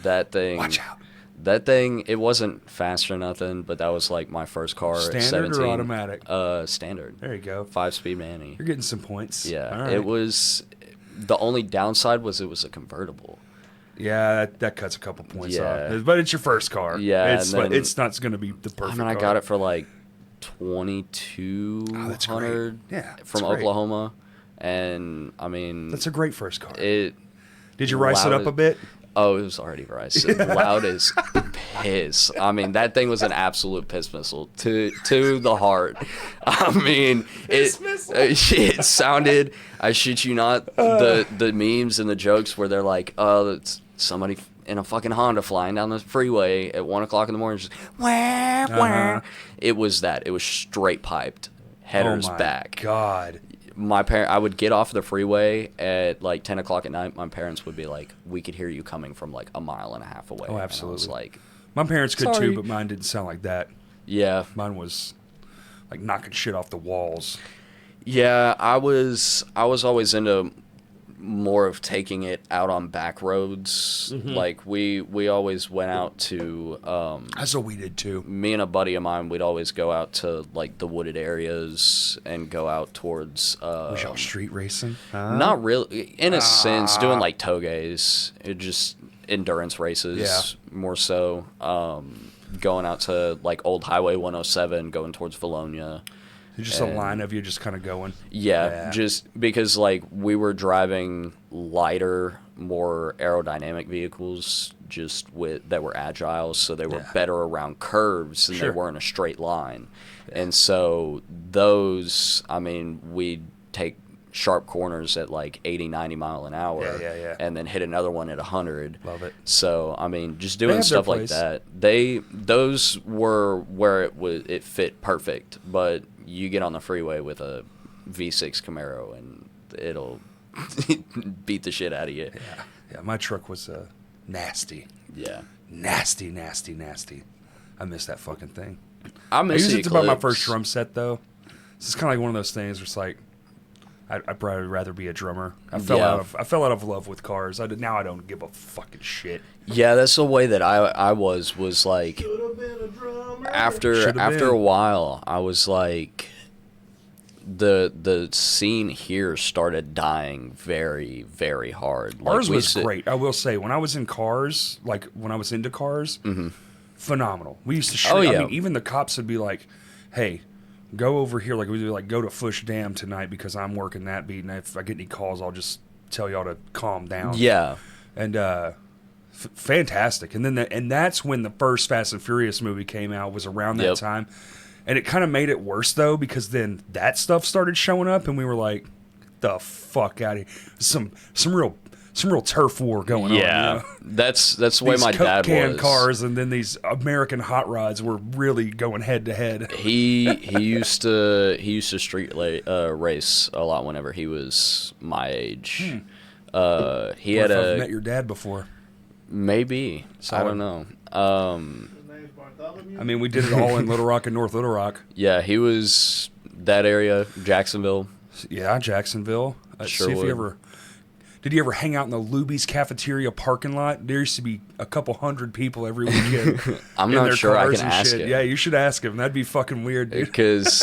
That thing. Watch out. That thing, it wasn't fast or nothing, but that was like my first car at Standard 17. or automatic? Standard. There you go. 5-speed Manny. You're getting some points. Yeah. All right. It was, the only downside was it was a convertible. Yeah, that cuts a couple points Yeah. off. But it's your first car. Yeah, It's and then- it's not going to be the perfect I mean, I car. got it for like Oh, that's great. 2200 Yeah, that's from great. Oklahoma. And I mean, That's a great first car. it. Did you rice it loud up a bit? Oh, it was already rice. Loud as piss. I mean, that thing was an absolute piss missile to the heart. I mean, it sounded. I shit you not. The memes and the jokes where they're like, it's somebody in a fucking Honda flying down the freeway at 1:00 in the morning, just wah, wah. It was that. It was straight piped, headers oh my back. God. I would get off the freeway at like 10:00 at night. My parents would be like, "We could hear you coming from like a mile and a half away." Oh, And I absolutely. was like, My parents could Sorry. too, but mine didn't sound like that. "Yeah, Mine was like knocking shit off the walls. yeah." I was always into more of taking it out on back roads. Mm-hmm. Like we always went out to. That's what we did too. Me and a buddy of mine, we'd always go out to like the wooded areas and go out towards. Was y'all street racing? Not really, in a sense, doing like togeys, it just endurance races, Yeah. more so. Going out to like old Highway 107, going towards Valonia. Just a line of you just kind of going. Yeah, just because like we were driving lighter, more aerodynamic vehicles, just that were agile, so they were Yeah. better around curves and Sure. they weren't a straight line. And so those, I mean, we'd take sharp corners at like 80, 90 mile an hour, Yeah. and then hit another one at 100. Love it. So I mean, just They doing have their stuff like place. that. Those were where it fit perfect. But you get on the freeway with a V6 Camaro and it'll beat the shit out of you. Yeah, my truck was nasty. Yeah, Nasty. I miss that fucking thing. I I miss used the it to buy my Eclipse. first drum set though. This is kind of like one of those things where it's like I'd probably rather be a drummer. I fell Yeah. out of love with cars. Now I don't give a fucking shit. Yeah, that's the way that I was like Should've been a drummer. after Should've a been. while I was like the scene here started dying very, very hard. Like, Ours we was used to- great. I will say, when I was in cars, like when I was into cars, phenomenal. We used to shoot. Oh, yeah. I mean, even the cops would be like, "Hey, go over here." Like we'd be like, "Go to Fush Dam tonight because I'm working that beat, and if I get any calls, I'll just tell y'all to calm down." Yeah. And fantastic. And then and that's when the first Fast and Furious movie came out, was around that Yep. time. And it kind of made it worse though, because then that stuff started showing up, and we were like, "The fuck out of here!" Some real turf war going on. Yeah, You know? that's the way These my Coke dad can was. cars, and then these American hot rods were really going head to head. He used to street race a lot whenever he was my age. He had I've met your dad before. maybe I Solid. don't know. His name's Bartholomew. I mean, we did it all in Little Rock and North Little Rock. Yeah, he was that area, Jacksonville. Yeah, Jacksonville. Sure See if would. you ever. Did you ever hang out in the Luby's cafeteria parking lot? There used to be a couple hundred people every weekend. I'm in not their sure I cars can and ask shit. him. Yeah, you should ask him. That'd be fucking weird, dude. Because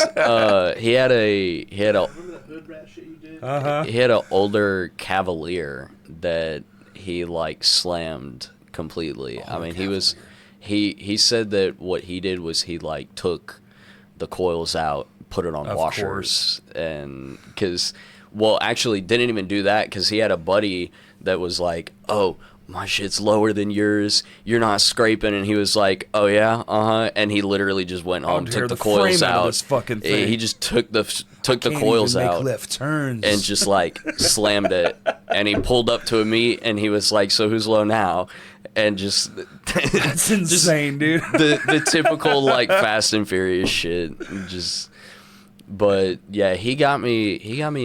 he had a Remember that hood rat shit you did? Uh-huh. he had an older Cavalier that he like slammed completely. I mean, he said that what he did was he like took the coils out, put it on Of washers, and because actually didn't even do that because he had a buddy that was like, "Oh, my shit's lower than yours. You're not scraping," and he was like, "Oh yeah, and he literally just went home, tear took the the coils frame out of out. this fucking thing. He just took the Can't coils even make out left turns. and just like slammed it, and he pulled up to a meet and he was like, "So who's low now?" And just That's insane, dude. the typical like Fast and Furious shit. But yeah, he got me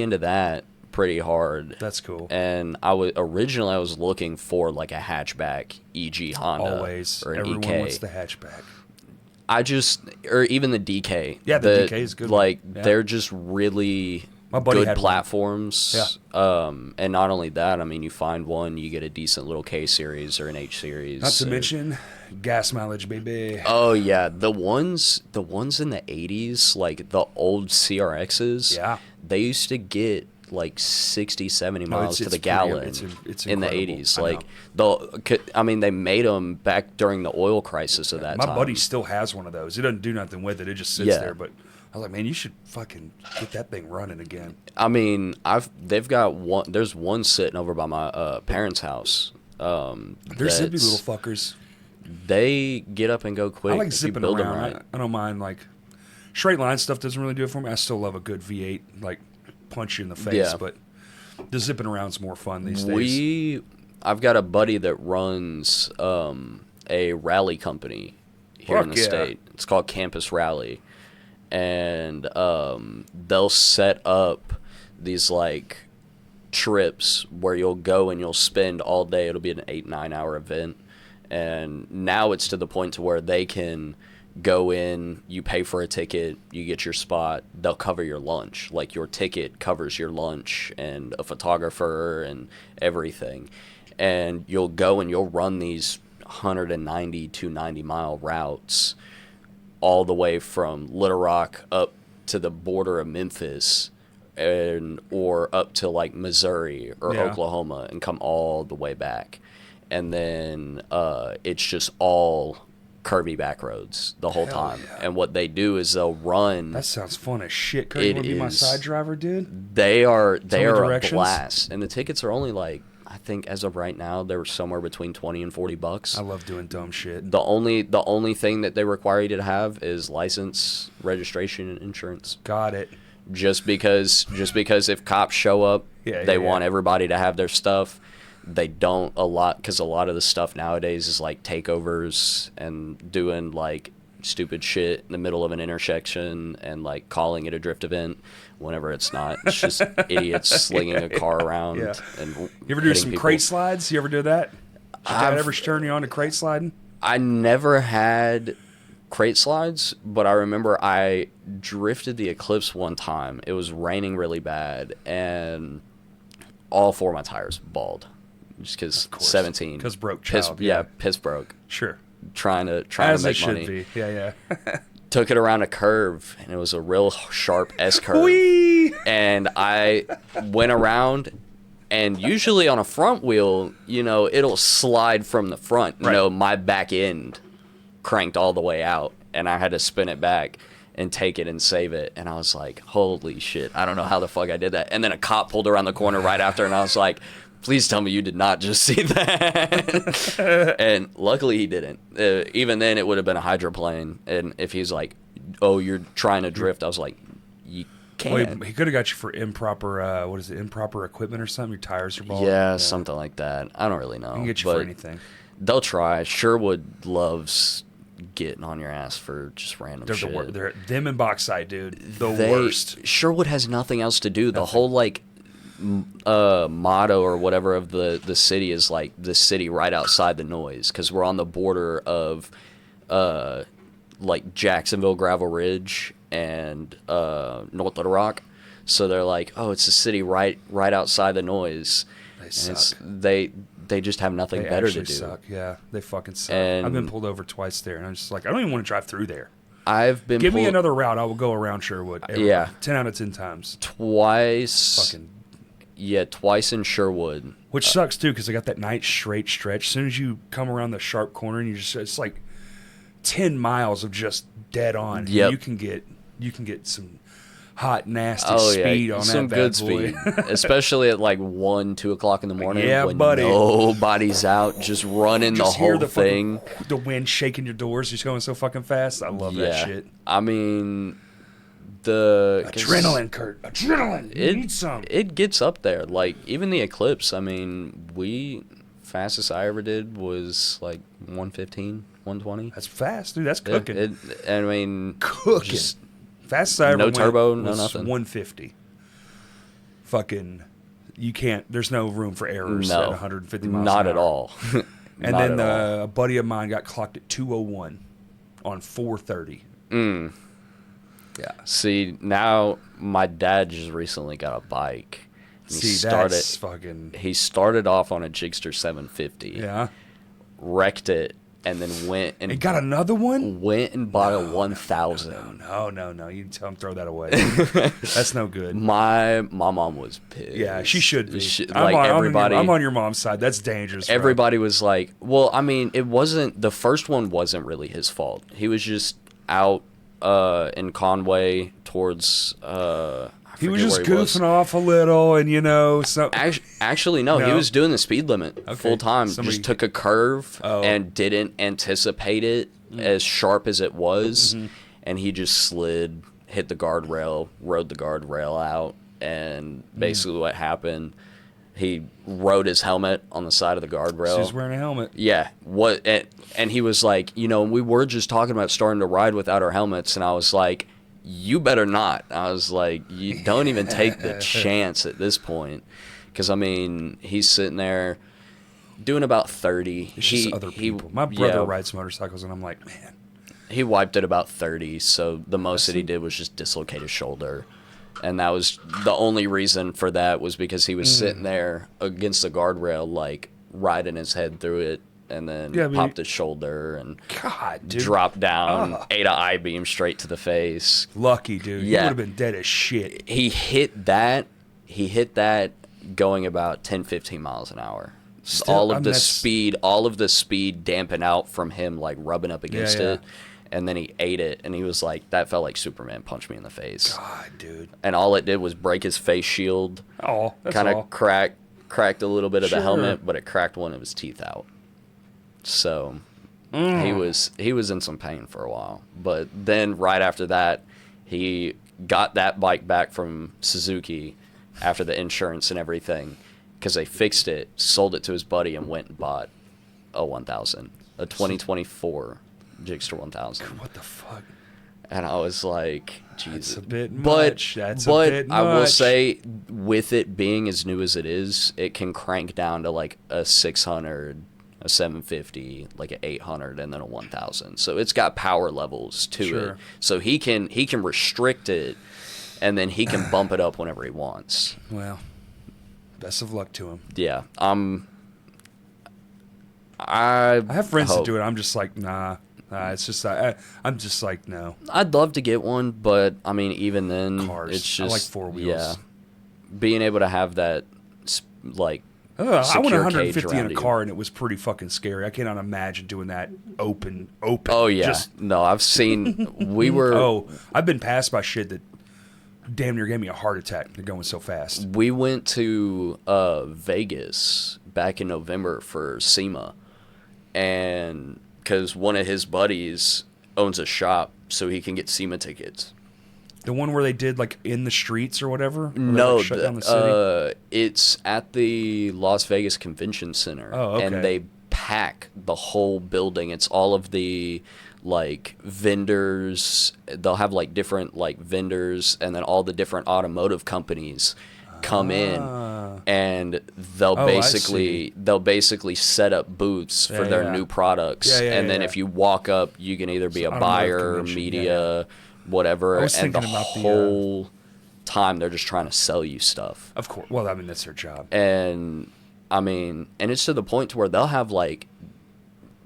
into that pretty hard. That's cool. And I was looking for like a hatchback, e.g. Honda, Always. or an Everyone EK. wants the hatchback. Or even the DK. Yeah, the DK is a good one. Like Yeah. they're just really My buddy good had one. platforms. Yeah. And not only that, I mean, you find one, you get a decent little K series or an H series. Not to mention gas mileage, baby. Oh yeah, the ones in the 80s, like the old CRXs. Yeah. They used to get like 60, 70 No, miles to it's the pretty- gallon it's in the incredible. 80s. I Like they made them back during the oil crisis of that My time. buddy still has one of those. He doesn't do nothing with it. It just sits Yeah. there. But I was like, man, you should fucking get that thing running again. I mean, they've got one. There's one sitting over by my parents' house. They're zippy little fuckers. They get up and go quick. I like if you zipping build them around. right. I don't mind, like, straight line stuff doesn't really do it for me. I still love a good V8, like, punch you in the face. Yeah. But the zipping around's more fun these days. I've got a buddy that runs a rally company here in Fuck the yeah. state. It's called Campus Rally, and they'll set up these like trips where you'll go and you'll spend all day. It'll be an 8-9 hour event, and now it's to the point to where they can go in, you pay for a ticket, you get your spot, they'll cover your lunch. Like your ticket covers your lunch and a photographer and everything. And you'll go and you'll run these 190 to 90 mile routes all the way from Little Rock up to the border of Memphis or up to like Missouri or Yeah. Oklahoma and come all the way back. And then it's just all curvy back roads the whole Hell time. yeah. And what they do is they'll run. That sounds fun as shit. Kurt, you It want to be my is- side driver, dude? They are a directions? blast. And the tickets are only like, I think as of right now, they were somewhere between $20 and $40. I love doing dumb shit. The only thing that they require you to have is license, registration, and insurance. Got it. Just because if cops show up, Yeah, they yeah, want yeah. everybody to have their stuff. They don't because a lot of the stuff nowadays is like takeovers and doing like stupid shit in the middle of an intersection and like calling it a drift event whenever it's not. It's just idiots slinging a car around. Yeah. And You ever do hitting some people. crate slides? You ever do that? Did Dad I've- ever turn you on to crate sliding? I never had crate slides, but I remember I drifted the Eclipse one time. It was raining really bad, and all 4 of my tires balled. Just because 17. 'Cause broke piss, child, yeah, yeah. piss broke. Sure. Trying to As it make should money. be. Yeah, yeah. Took it around a curve, and it was a real sharp S curve. Whee! And I went around, and usually on a front wheel, it'll slide from the front. Right. My back end cranked all the way out, and I had to spin it back and take it and save it. And I was like, holy shit, I don't know how the fuck I did that. And then a cop pulled around the corner right after, and I was like, please tell me you did not just see that. And luckily he didn't. Even then, it would have been a hydroplane. And if he's like, oh, you're trying to drift, I was like, you can't. He could have got you for improper, improper equipment or something? Your tires are bald? Yeah, something like that. I don't really know. He can get you for anything. They'll try. Sherwood loves getting on your ass for just random shit. They're them and Bauxite, dude. The worst. Sherwood has nothing else to do. The whole like motto or whatever of the city is like the city right outside the noise, because we're on the border of like Jacksonville, Gravel Ridge, and North Little Rock. So they're like, oh, it's a city right outside the noise. They suck. They just have nothing better to do. Suck. Yeah, they fucking suck. And I've been pulled over twice there, and I'm just like, I don't even want to drive through there. Give me another route. I will go around Sherwood. Yeah. 10 out of 10 times. Twice. Fucking. Yeah, twice in Sherwood. Which sucks, too, because I got that nice straight stretch. As soon as you come around the sharp corner, and it's like 10 miles of just dead on. Yep. You can get some hot, nasty speed on some that good bad boy. speed, especially at like 1-2 o'clock in the morning. Yeah, when buddy. Nobody's out, just running Just the hear whole the thing. The wind shaking your doors, just going so fucking fast. I love that shit. I mean, the adrenaline, Kurt. Adrenaline. You need some. It gets up there. Like even the Eclipse. I mean, fastest I ever did was like 115, 120. That's fast, dude. That's cooking. I mean, cooking. Just, fastest I ever no went turbo, was no nothing. 150. Fucking, you can't. There's no room for errors at 150 miles. Not an at hour. all. And then a buddy of mine got clocked at 201 on 430. Yeah. See, now my dad just recently got a bike. That's fucking. He started off on a Jigster 750. Yeah. Wrecked it, and then went and got another one. Went and bought a 1000. No. You tell him throw that away. That's no good. My mom was pissed. Yeah, she should be. I'm on your mom's side. That's dangerous. Everybody was like, well, I mean, it wasn't the first one. Wasn't really his fault. He was just out in Conway towards. He was just goofing off a little, and so. Actually, no. He was doing the speed limit full time. Just took a curve and didn't anticipate it as sharp as it was, and he just slid, hit the guardrail, rode the guardrail out, and basically what happened, he rode his helmet on the side of the guardrail. So he's wearing a helmet. Yeah. And he was like, we were just talking about starting to ride without our helmets, and I was like, you better not. I was like, you don't even take the chance at this point. Because, I mean, he's sitting there doing about 30. It's just other people. My brother rides motorcycles, and I'm like, man. He wiped at about 30, so the most that he did was just dislocate his shoulder. And that was the only reason for that was because he was sitting there against the guardrail, like, riding his head through it. And then popped his shoulder and dropped down, ate an I-beam straight to the face. Lucky, dude. Yeah. You would have been dead as shit. He hit that going about 10, 15 miles an hour. All of the speed dampened out from him, like, rubbing up against it. And then he ate it, and he was like, that felt like Superman punched me in the face. God, dude. And all it did was break his face shield. Oh, that's kind of cracked a little bit of the helmet, but it cracked one of his teeth out. So he was in some pain for a while. But then right after that, he got that bike back from Suzuki after the insurance and everything because they fixed it, sold it to his buddy, and went and bought a 1000, a 2024 Jigster 1000. What the fuck? And I was like, Jesus. That's a bit much. But I will say, with it being as new as it is, it can crank down to like a 600, a 750, like an 800, and then a 1000. So it's got power levels to it. So he can restrict it, and then he can bump it up whenever he wants. Well, best of luck to him. Yeah, I have friends that do it. I'm just like, nah. It's just I'm just like, no. I'd love to get one, but I mean, even then, cars. It's just I like four wheels. Yeah, being able to have that, like. I went 150 in a car, and it was pretty fucking scary. I cannot imagine doing that open. Oh, yeah. No, I've seen... I've been passed by shit that... damn near gave me a heart attack. They're going so fast. We went to Vegas back in November for SEMA, and because one of his buddies owns a shop, so he can get SEMA tickets. The one where they did like in the streets or whatever? Where they, No, like, shut down the city? it's at the Las Vegas Convention Center. Oh, okay. And they pack the whole building. It's all of the like vendors. They'll have like different like vendors, and then all the different automotive companies come in, and they'll I basically set up booths for their new products. And then if you walk up, you can either be a buyer, media, whatever, and the whole time they're just trying to sell you stuff. Of course. Well, I mean, that's their job. And I mean, and it's to the point to where they'll have like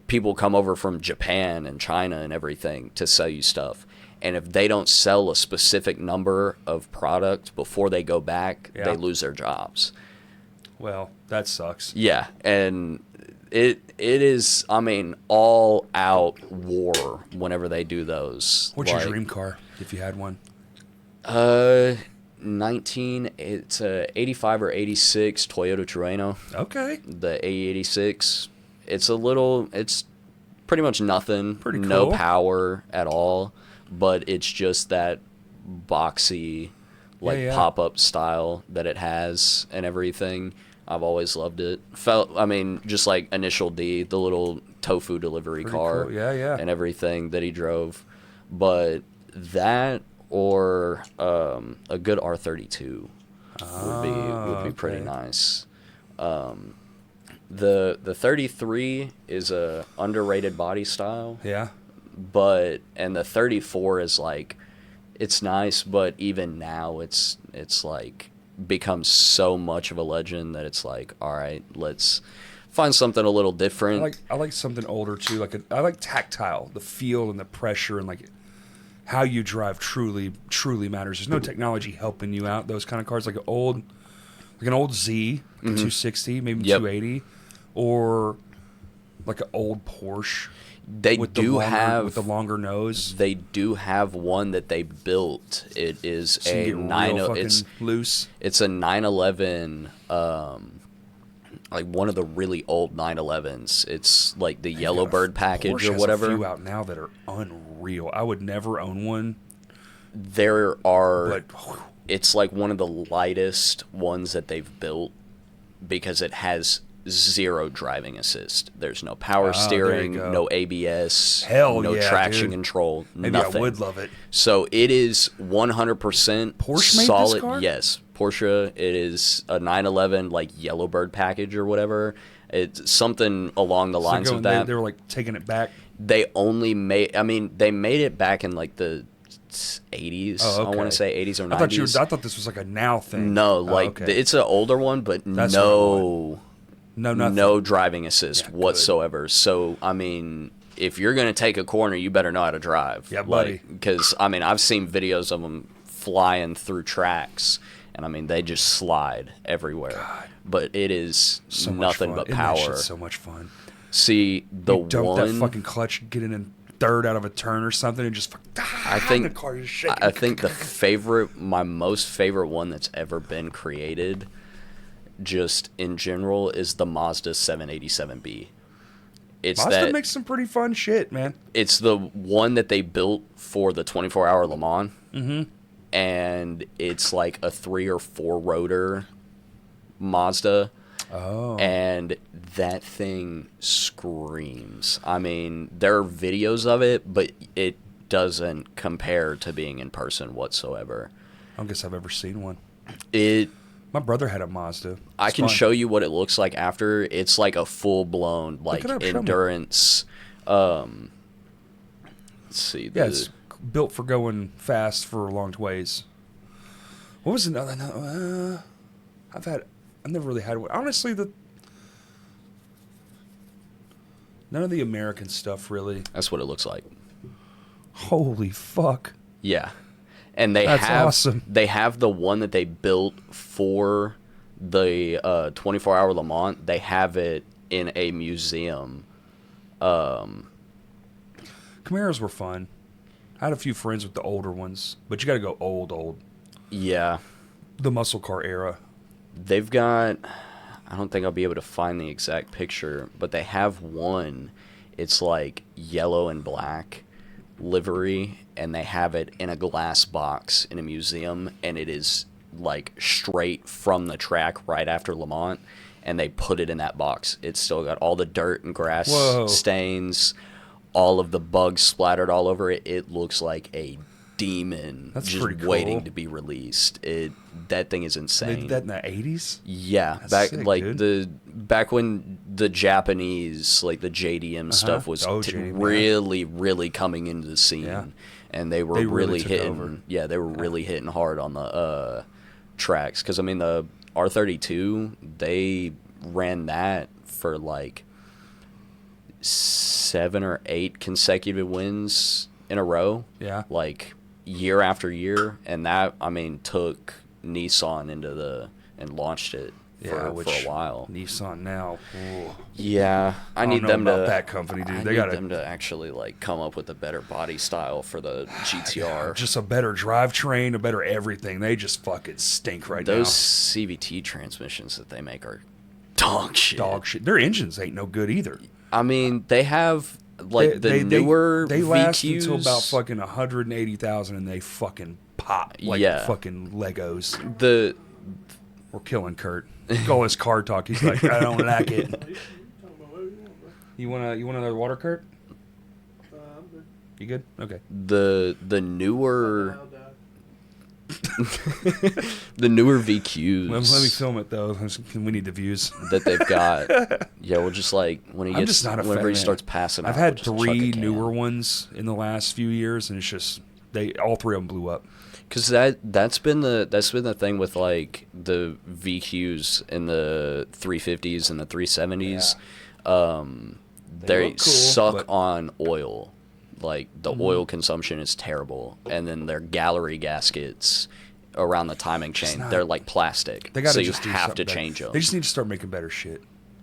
people come over from Japan and China and everything to sell you stuff. And if they don't sell a specific number of product before they go back, they lose their jobs. Well, that sucks. Yeah, and it is, I mean, all out war whenever they do those. What's your dream car if you had one? It's a 85 or 86 Toyota Terreno. Okay. The A86. It's pretty much nothing. Pretty cool. No power at all, but it's just that boxy, like pop-up style that it has and everything. I've always loved it. Just like Initial D, the little tofu delivery car. Cool. Yeah. And everything that he drove. But that or a good R32 would be pretty nice. The 33 is a underrated body style. Yeah. And the 34 is like, it's nice, but even now it's like becomes so much of a legend that it's like, all right, let's find something a little different. I like something older too. I like tactile, the feel and the pressure, and like how you drive truly matters. There's no technology helping you out. Those kind of cars, like an old Z, like a 260, maybe 280, or like an old Porsche. With the longer nose. They do have one that they built. It is so a loose. It's a 911, like one of the really old 911s. It's like the Yellowbird package Porsche or whatever. Has a few out now that are unreal. I would never own one. There are. It's like one of the lightest ones that they've built because it has zero driving assist. There's no power steering, no ABS, no traction control, Maybe nothing. I would love it. So it is 100% Porsche made solid. this car? Yes, Porsche. It is a 911 like Yellowbird package or whatever. It's something along the lines of that. They were like taking it back. They only made. I mean, they made it back in like the 80s. Oh, okay. I want to say 80s or 90s. I thought this was like a now thing. No, it's an older one, but no driving assist whatsoever. So, I mean, if you're going to take a corner, you better know how to drive. Yeah, buddy. Because, I mean, I've seen videos of them flying through tracks, and, I mean, they just slide everywhere. God. But it is so nothing but power. That shit's so much fun. See, you dump that fucking clutch, get in third out of a turn or something, and just the car is shaking. I think my most favorite one that's ever been created just in general is the Mazda 787B. Mazda makes some pretty fun shit, man. It's the one that they built for the 24-hour Le Mans. Mm-hmm. And it's like a 3 or 4 rotor Mazda. Oh. And that thing screams. I mean, there are videos of it, but it doesn't compare to being in person whatsoever. I don't guess I've ever seen one. My brother had a Mazda. I can show you what it looks like after. It's like a full-blown like endurance. Let's see. Yeah, it's built for going fast for long ways. What was another? I've never really had one. Honestly, none of the American stuff really. That's what it looks like. Holy fuck. Yeah. And that's awesome. They have the one that they built for the 24-hour Le Mans. They have it in a museum. Camaros were fun. I had a few friends with the older ones, but you got to go old. Yeah. The muscle car era. They've got, I don't think I'll be able to find the exact picture, but they have one. It's like yellow and black livery, and they have it in a glass box in a museum, and it is like straight from the track right after Le Mans, and they put it in that box. It's still got all the dirt and grass Whoa. stains, all of the bugs splattered all over it. It looks like a demon. That's just pretty cool. waiting to be released. That thing is They insane. did that in the 80s? Yeah, That's back sick, like dude. back when the Japanese, like the JDM stuff was JDM, yeah. really coming into the scene, Yeah. and they were They really really took hitting. over. Yeah, they were really hitting hard on the tracks, because I mean the R32, they ran that for like 7 or 8 consecutive wins in a row. Yeah. Like year after year, and that, I mean, took Nissan and launched it for a while. Nissan now. Ooh. Yeah, I don't need know them about to that company, dude. I They need gotta- them to actually like come up with a better body style for the GTR. Just a better drivetrain, a better everything. They just fucking stink right Those now. CVT transmissions that they make are dog shit. Dog shit. Their engines ain't no good either. I mean, they have like the newer they last VQs until about fucking 180,000 and they fucking pop like Yeah. fucking Legos. the We're killing Kurt. All his car talk. He's like, I don't like it. You talking about whatever you want, bro. You want another water, Kurt? I'm good. You good? Okay. the newer I'll die. the newer VQs. Let me film it though. We need the views. that they've got. Yeah, we'll just like when he I'm gets just not a whenever fan. he starts passing. I've out, had we'll just chuck a 3 can. newer ones in the last few years, and it's just all 3 of them blew up. Because that's been the thing with like the VQs in the 350s and the 370s. They look cool, suck but- on oil. Like the oil consumption is terrible, and then their gallery gaskets around the timing chain, not- they're like plastic. They got so to you just do have to something better. change them. They just need to start making better shit.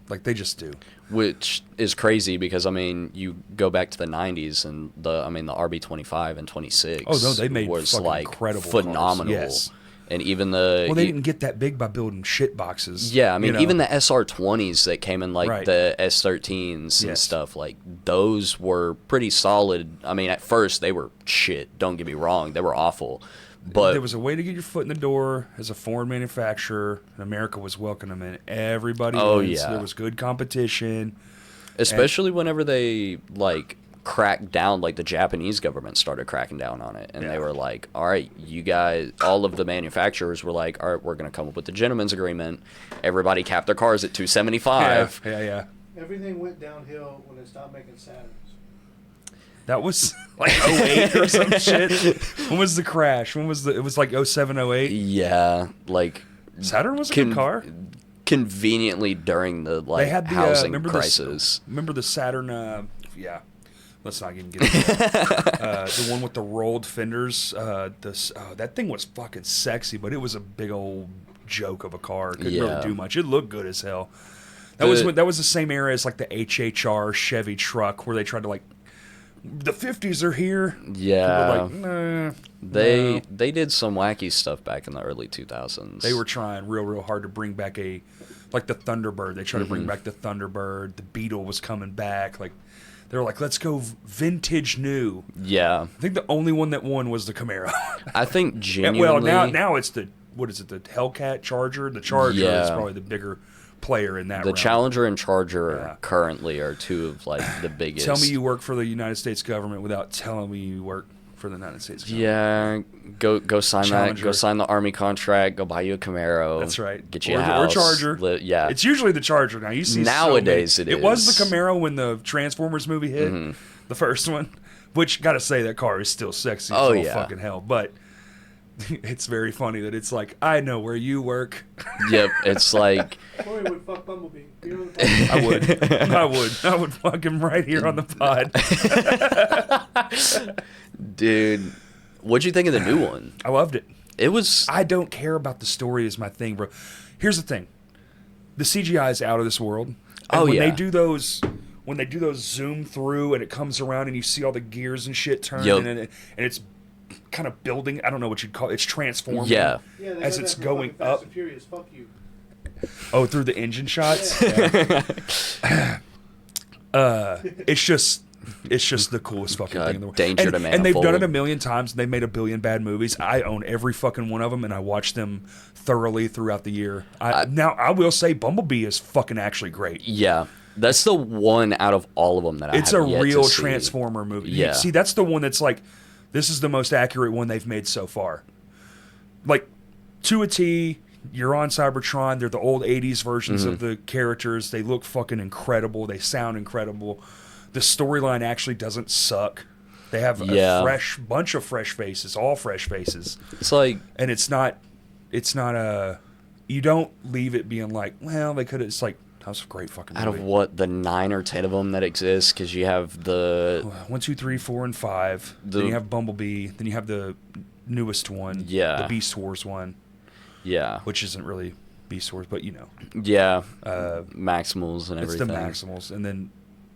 Like they just do. Which is crazy because I mean you go back to the 90s and the RB25 and 26 Oh, no, they made was fucking like incredible cars. phenomenal. Yes. And even Well, they didn't get that big by building shit boxes. yeah, I mean you know? even the SR20s that came in like Right. the S13s and Yes. stuff, like those were pretty solid. I mean at first they were shit, don't get me wrong, they were awful. But there was a way to get your foot in the door as a foreign manufacturer, and America was welcoming them. Everybody wins. yeah. There was good competition. especially whenever they like cracked down, like the Japanese government started cracking down on it, and Yeah. they were like, all right, you guys, all of the manufacturers were like, all right, we're going to come up with the gentleman's agreement. Everybody capped their cars at 275. Yeah. Everything went downhill when they stopped making Saturns. That was like 08 or some shit. When was the crash? It was like 07, 08? Yeah, like Saturn was a good car. conveniently during the like They had the housing remember crisis. Remember the Saturn? Yeah, let's not even get into that. The one with the rolled fenders. That thing was fucking sexy, but it was a big old joke of a car. Couldn't Yeah. really do much. It looked good as hell. That The- was the same era as like the HHR Chevy truck where they tried to like the 50s are here. Yeah. People were like, nah. They no. did some wacky stuff back in the early 2000s. They were trying real hard to bring back like the Thunderbird. They tried to bring back the Thunderbird. The Beetle was coming back. Like they were like, let's go vintage new. Yeah, I think the only one that won was the Camaro. I think And, genuinely. well, now it's the what is it? The Hellcat Charger. The Charger is Yeah. probably the bigger player in that. the realm. Challenger and Charger Yeah. currently are two of like the biggest. Tell me you work for the United States government without telling me you work for the United States government. Yeah, go sign that. Challenger. Go sign the Army contract. Go buy you a Camaro. That's right. Get you or, a house. or Charger. Yeah. It's usually the Charger now. You see Nowadays so it many. It was is. the Camaro when the Transformers movie hit, the first one. Which gotta say that car is still sexy. Oh, as all yeah. fucking hell. But it's very funny that it's like I know where you work. Yep. It's like Corey would fuck Bumblebee. You know what I'm I would. I would fuck him right here on the pod. dude, what'd you think of the new one? I loved it. It was I don't care about the story is my thing, bro. Here's the thing. The CGI is out of this world. And Oh, when yeah. they do those zoom through and it comes around and you see all the gears and shit turn Yep. and it's kind of building. I don't know what you'd call it. It's transforming. Yeah. Yeah, they As got it's that from going fucking Fast up. and Furious. Fuck you. Oh, through the engine shots. Yeah. It's just the coolest fucking God, thing in the world. danger to And they've done it manifold. a million times. And they've made a billion bad movies. I own every fucking one of them, and I watch them thoroughly throughout the year. Now I will say, Bumblebee is fucking actually great. Yeah. That's the one out of all of them that I It's a have yet real to see. Transformer movie. Yeah. See, that's the one that's like, this is the most accurate one they've made so far. Like, to a T, you're on Cybertron. They're the old 80s versions of the characters. They look fucking incredible. They sound incredible. The storyline actually doesn't suck. They have a bunch of fresh faces, all fresh faces. It's like, And it's not you don't leave it being like, well, they could have, it's like, that was a great fucking movie. out of what, the 9 or 10 of them that exist, because you have the 1, 2, 3, 4, and 5. Then you have Bumblebee. Then you have the newest one. Yeah. The Beast Wars one, yeah, which isn't really Beast Wars, but yeah, Maximals and it's everything. the Maximals, and then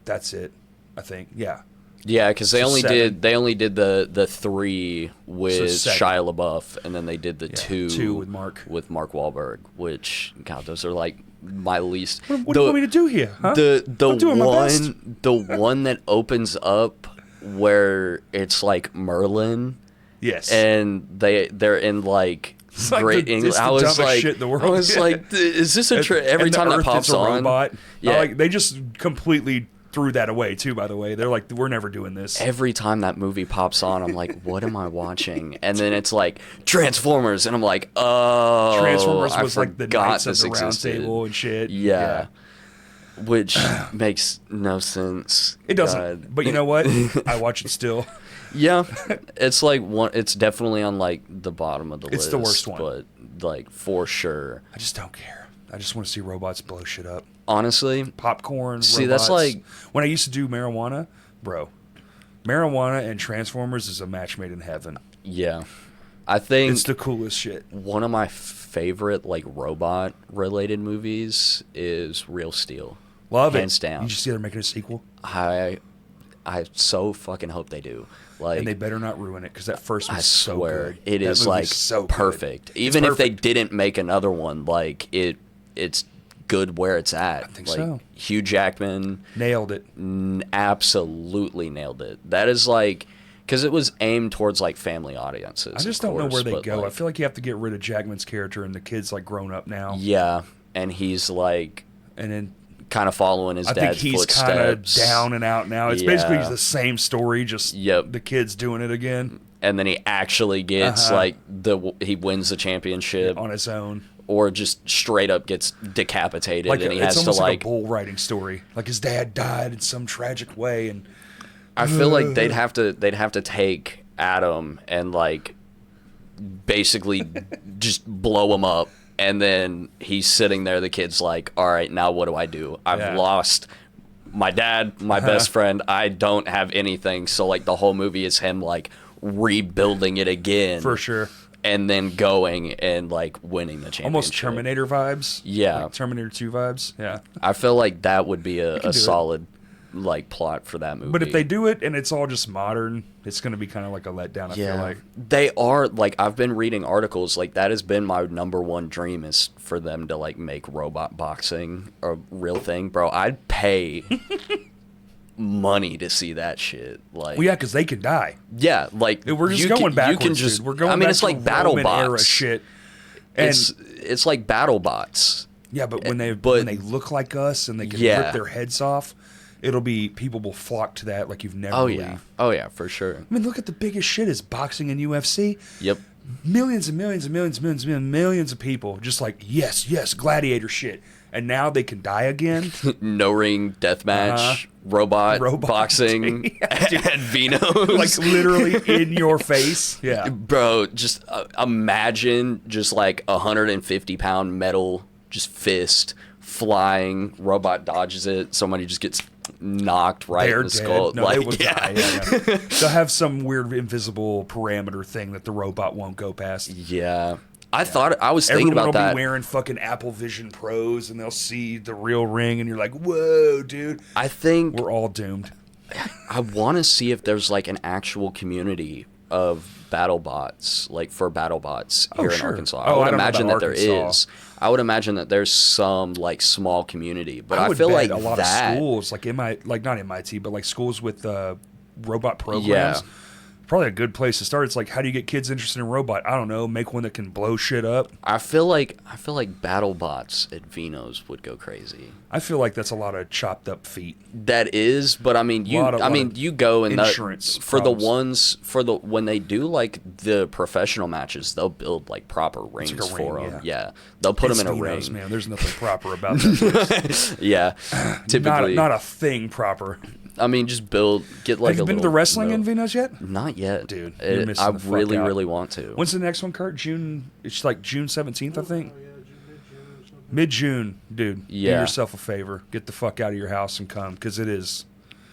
that's it. I think. Yeah. Yeah, because they So only 7. did the 3 with 7. Shia LaBeouf, and then they did the 2 with Mark Wahlberg, which, God, those are like my least. What do you want me to do here? Huh? The I'm doing my best. the one that opens up where it's like Merlin, Yes. and they're in like It's like great the- English. it's the I was dumbest like, shit in the world. I was Yeah. like, is this a every And the time that Earth pops is a on? robot. Yeah. Like, they just completely threw that away too. By the way, they're like, we're never doing this. Every time that movie pops on, I'm like, what am I watching? And then it's like Transformers, and I'm like, oh, Transformers I was like the forgot Knights of this the Round existed. Table and shit. Yeah. Which makes no sense. It doesn't. God. But you know what? I watch it still. Yeah, it's like one. It's definitely on like the bottom of the list. It's the worst one. But like for sure. I just don't care. I just want to see robots blow shit up. Honestly, Popcorn. See, robots. that's like- when I used to do marijuana, bro. Marijuana and Transformers is a match made in heaven. yeah, I think It's the coolest shit. one of my favorite like robot related movies is Real Steel. Love Hands it. down. You just see they're making a sequel, I so fucking hope they do. Like, and they better not ruin it because that first I one's so swear good. it That is movie's like so good. perfect. It's Even if they perfect. didn't make another one, like it's good where it's at. I think like, so. Hugh Jackman Nailed it. absolutely nailed it. That is like, because it was aimed towards like family audiences. I just of don't know where course, they but, go. I like, feel like you have to get rid of Jackman's character, and the kid's like grown up now. yeah, and he's like And then kind of following his I think dad's he's kind of footsteps. down and out now. It's basically Yeah. the same story, just Yep. the kid's doing it again And then he actually gets like he wins the championship, on his own. or just straight up gets decapitated, Like and he it's has to almost like like. a bull riding story. Like his dad died in some tragic way, and I feel like they'd have to take Adam and like basically just blow him up, and then he's sitting there. The kid's like, "All right, now what do I do? I've Yeah. lost my dad, my best friend. I don't have anything." So like the whole movie is him like rebuilding it again for sure, and then going and like winning the championship. almost Terminator vibes. Yeah. like Terminator 2 vibes. Yeah, I feel like that would be do a it. solid like plot for that movie. but if they do it and it's all just modern, it's going to be kind of like a letdown. I feel like they are like, I've been reading articles like that has been my number one dream, is for them to like make robot boxing a real thing, bro. I'd pay money to see that shit. Like, well, yeah, because they can die. yeah, like We're just you going can, backwards. You can just, dude. We're going. I mean, back it's to like battle Roman era bots. shit. And It's like battle bots. yeah, but when they look like us and they can Yeah. rip their heads off, it'll be people will flock to that like you've never. Oh believed. yeah, oh yeah, for sure. I mean, look at the biggest shit is boxing and UFC. Yep. Millions and millions and millions and millions and millions of people just like, yes, gladiator shit. And now they can die again. No ring deathmatch, robot boxing, Yeah, dude. and Vino's. Like literally in your face. Yeah. Bro, just imagine just like 150-pound metal just fist flying, robot dodges it, somebody just gets knocked right They're in the dead. skull. No, like, they will yeah. die. Yeah. They'll have some weird invisible parameter thing that the robot won't go past. Yeah. I was thinking Everyone about will that. be wearing fucking Apple Vision Pros, and they'll see the real ring, and you're like, whoa, dude. I think We're all doomed. I want to see if there's like an actual community of battle bots, like for battle bots Oh, here in sure. Arkansas. Oh, I I would don't know imagine about that there Arkansas. is. I would imagine that there's some like small community, but I I would feel bet like a lot that of schools, like not MIT, but like schools with robot programs. Yeah. Probably a good place to start. It's like, how do you get kids interested in robot? I don't know. Make one that can blow shit up. I feel like battle bots at Vino's would go crazy. I feel like that's a lot of chopped up feet. That is, but I mean, Lot of you go and insurance for problems. when they do like the professional matches, they'll build like proper rings like a for ring, them. Yeah, they'll put It's them in a Vino's, ring. man. There's nothing proper about that. Yeah, typically, not a thing proper. I mean, just get like Have you a been to little the wrestling in note. Vino's yet? Not yet, Dude, you're missing I the fuck really, out. really want to. When's the next one, Kurt? It's like June 17th, I think. Oh, yeah, mid-June or something. Mid-June, dude. Do Yeah. yourself a favor. Get the fuck out of your house and come, because it is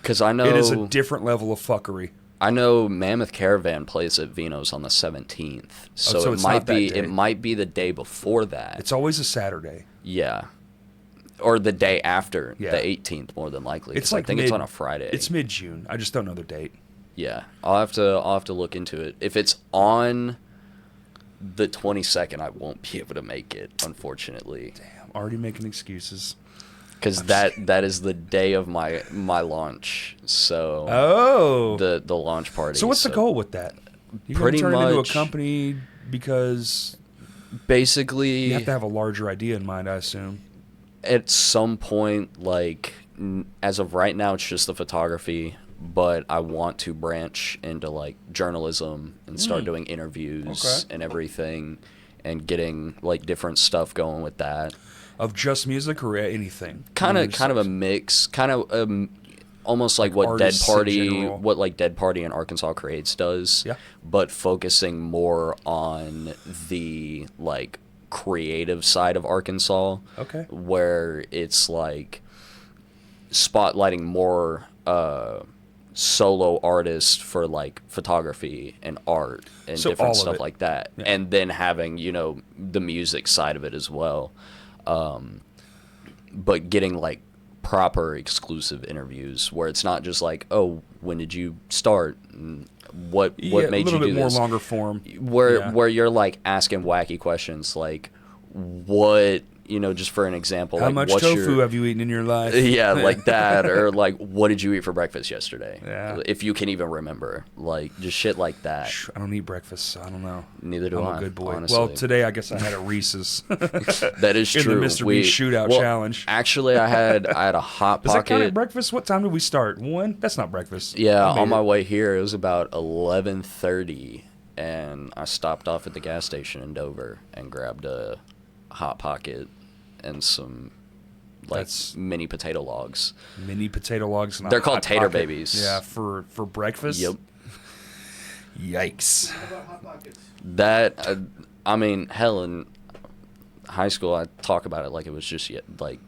Because I know it is a different level of fuckery. I know Mammoth Caravan plays at Vino's on the 17th, so, so it it's might not that be day. it might be the day before that. It's always a Saturday. Yeah, or the day after Yeah. the 18th, more than likely. It's 'cause like I think it's on a Friday. It's mid-June. I just don't know the date. Yeah, I'll have to look into it. If it's on the 22nd, I won't be able to make it, unfortunately, Damn, already making excuses. because that is the day of my launch. So Oh. the launch party. So what's the goal with that? You gonna Pretty turn it into a much- company because Basically, you have to have a larger idea in mind, I assume. at some point, like as of right now, it's just the photography, but I want to branch into like journalism and start doing interviews Okay. and everything, and getting like different stuff going with that. Of just music or anything? Kind You of know, kind of a just- mix, kind of almost like what Dead artists in Party, general. what like Dead Party and Arkansas Creates does. Yeah. But focusing more on the like creative side of Arkansas. Okay. Where it's like spotlighting more solo artists for like photography and art and So all different of stuff it. like that, Yeah. and then having the music side of it as well, but getting like proper exclusive interviews where it's not just like, oh, when did you start and what Yeah, made a little you bit do more this, longer form. where Yeah. where you're like asking wacky questions like what, just for an example, How like much what's tofu your have you eaten in your life? yeah, like that, or like what did you eat for breakfast yesterday? Yeah. If you can even remember, like just shit like that. I don't eat breakfast, so I don't know. Neither do I'm I. a good boy. Honestly. Well, today I guess I had a Reese's. That is in true. the Mr. Beast shootout well, challenge. Actually, I had a hot Does that count pocket. at breakfast? What time did we start? 1? That's not breakfast. Yeah, I made on my it. way here, it was about 11:30, and I stopped off at the gas station in Dover and grabbed a hot pocket and some like That's- mini potato logs. Mini potato logs. And a They're called Hot tater Pocket. babies. Yeah, for breakfast. Yep. Yikes. How about Hot Pockets? That I mean, hell, in high school, I talk about it like it was just like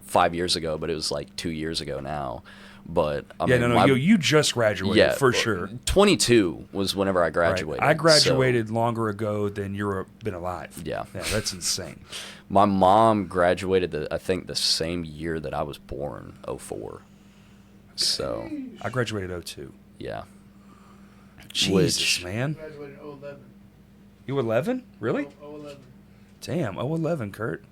5 years ago, but it was like 2 years ago now. But I Yeah, mean, no, you just graduated for sure. 22 was whenever I Right. graduated. I so- graduated longer ago than you've been alive. Yeah. Yeah, that's insane. my mom graduated, I think, the same year that I was born, 04. So I graduated 02. yeah, Jesus, Which- man. Graduated in 011. You 11? Really? 011. Damn, 11, Kurt.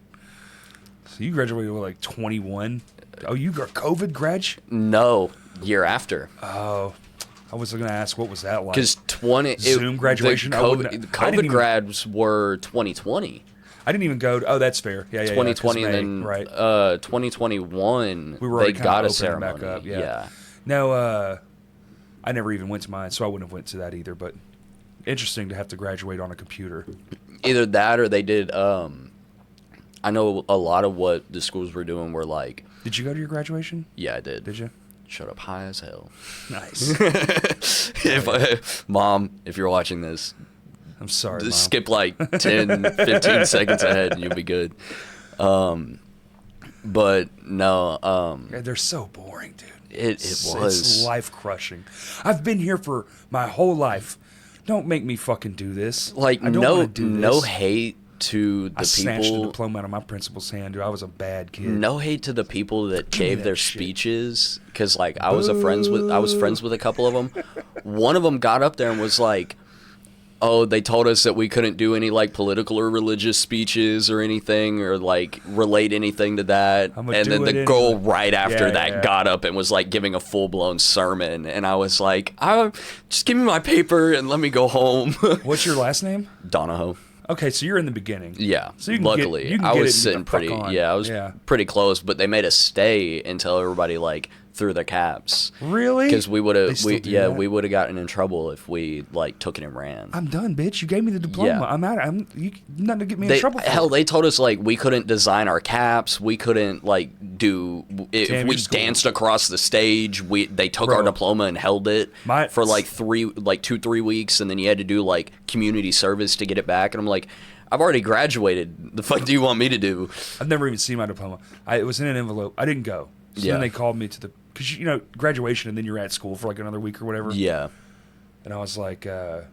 So you graduated with like 21. Oh, you got COVID grad? no, year after. Oh, I was going to ask, what was that like? Because Zoom graduation? I wouldn't- I didn't COVID even- grads were 2020. I didn't even go. Oh, that's fair. Yeah, 2020 'cause and May, then right. 2021 We were they already kinda got a opening ceremony. back up, yeah. yeah. No, I never even went to mine, so I wouldn't have went to that either. But interesting to have to graduate on a computer. Either that or they did. I know a lot of what the schools were doing were like. Did you go to your graduation? Yeah, I did. Did you? Shut up, high as hell. Nice. Mom, if you're watching this, I'm sorry, Mom. just skip like 10, 15 seconds ahead and you'll be good. But no, Yeah, they're so boring, dude. it It's was. life crushing. I've been here for my whole life. Don't make me fucking do this. Like I don't wanna do no this. hate to the I snatched the people. diploma out of my principal's hand, dude. I was a bad kid. No hate to the people that Give me gave that their shit. speeches, because like I was friends with a couple of them. One of them got up there and was like, "Oh, they told us that we couldn't do any like political or religious speeches or anything, or like relate anything to that." I'ma And do then it the girl anyway. right after Yeah, that yeah. got up and was like giving a full blown sermon, and I was like, "Just give me my paper and let me go home." What's your last name? Donohoe. Okay, so you're in the beginning. Yeah, So you can luckily get, you can I get was it and sitting get the fuck pretty. on. Yeah, I was Yeah. pretty close, but they made us stay until everybody like threw their caps. Really? Because we would They have, still do yeah, that? we would have gotten in trouble if we like took it and ran. I'm done, bitch. You gave me the diploma. Yeah. I'm out. Nothing to get me in trouble for. Hell, they told us like we couldn't design our caps. We couldn't like do if Damn, we you're school. danced across the stage. They took Bro. our diploma and held it My- for like 2-3 weeks, and then you had to do like community service to get it back. And I'm like, I've already graduated. The fuck do you want me to do? I've never even seen my diploma. It was in an envelope. I didn't go. So Yeah. then they called me to the, because you know, graduation, and then you're at school for like another week or whatever. Yeah. And I was like, yeah,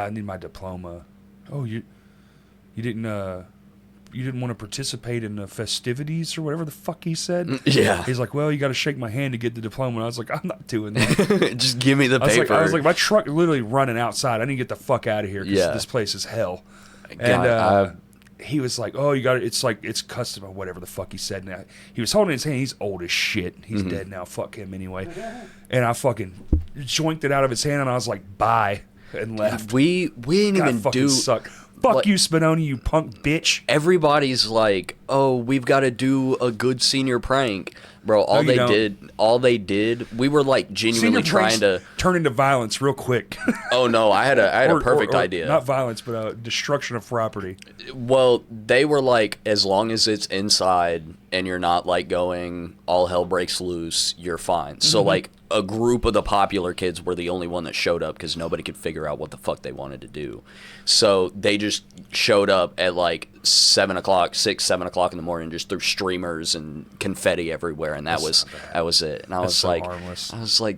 I need my diploma. Oh, you didn't want to participate in the festivities or whatever the fuck he said. Yeah. He's like, well, you got to shake my hand to get the diploma. And I was like, I'm not doing that. Just give me the I paper. was like, my truck literally running outside. I need to get the fuck out of here because Yeah. this place is hell. God, And he was like, oh, you got it. It's like, it's custom or whatever the fuck he said. And he was holding his hand. He's old as shit. He's Mm-hmm. dead now. Fuck him anyway. And I fucking joinked it out of his hand and I was like, bye, and left. we didn't God, even fucking do. suck. Fuck like- you, Spinoni, you punk bitch. Everybody's like, oh, we've got to do a good senior prank, bro. All No, you they did, we were like genuinely trying to. turn into violence real quick. Oh no, I had a perfect or idea. Not violence, but destruction of property. Well, they were like, as long as it's inside and you're not like going all hell breaks loose, you're fine. So like a group of the popular kids were the only one that showed up because nobody could figure out what the fuck they wanted to do. So they just showed up at like 7 o'clock in the morning, just threw streamers and confetti everywhere, and that was it. And I was so like, harmless.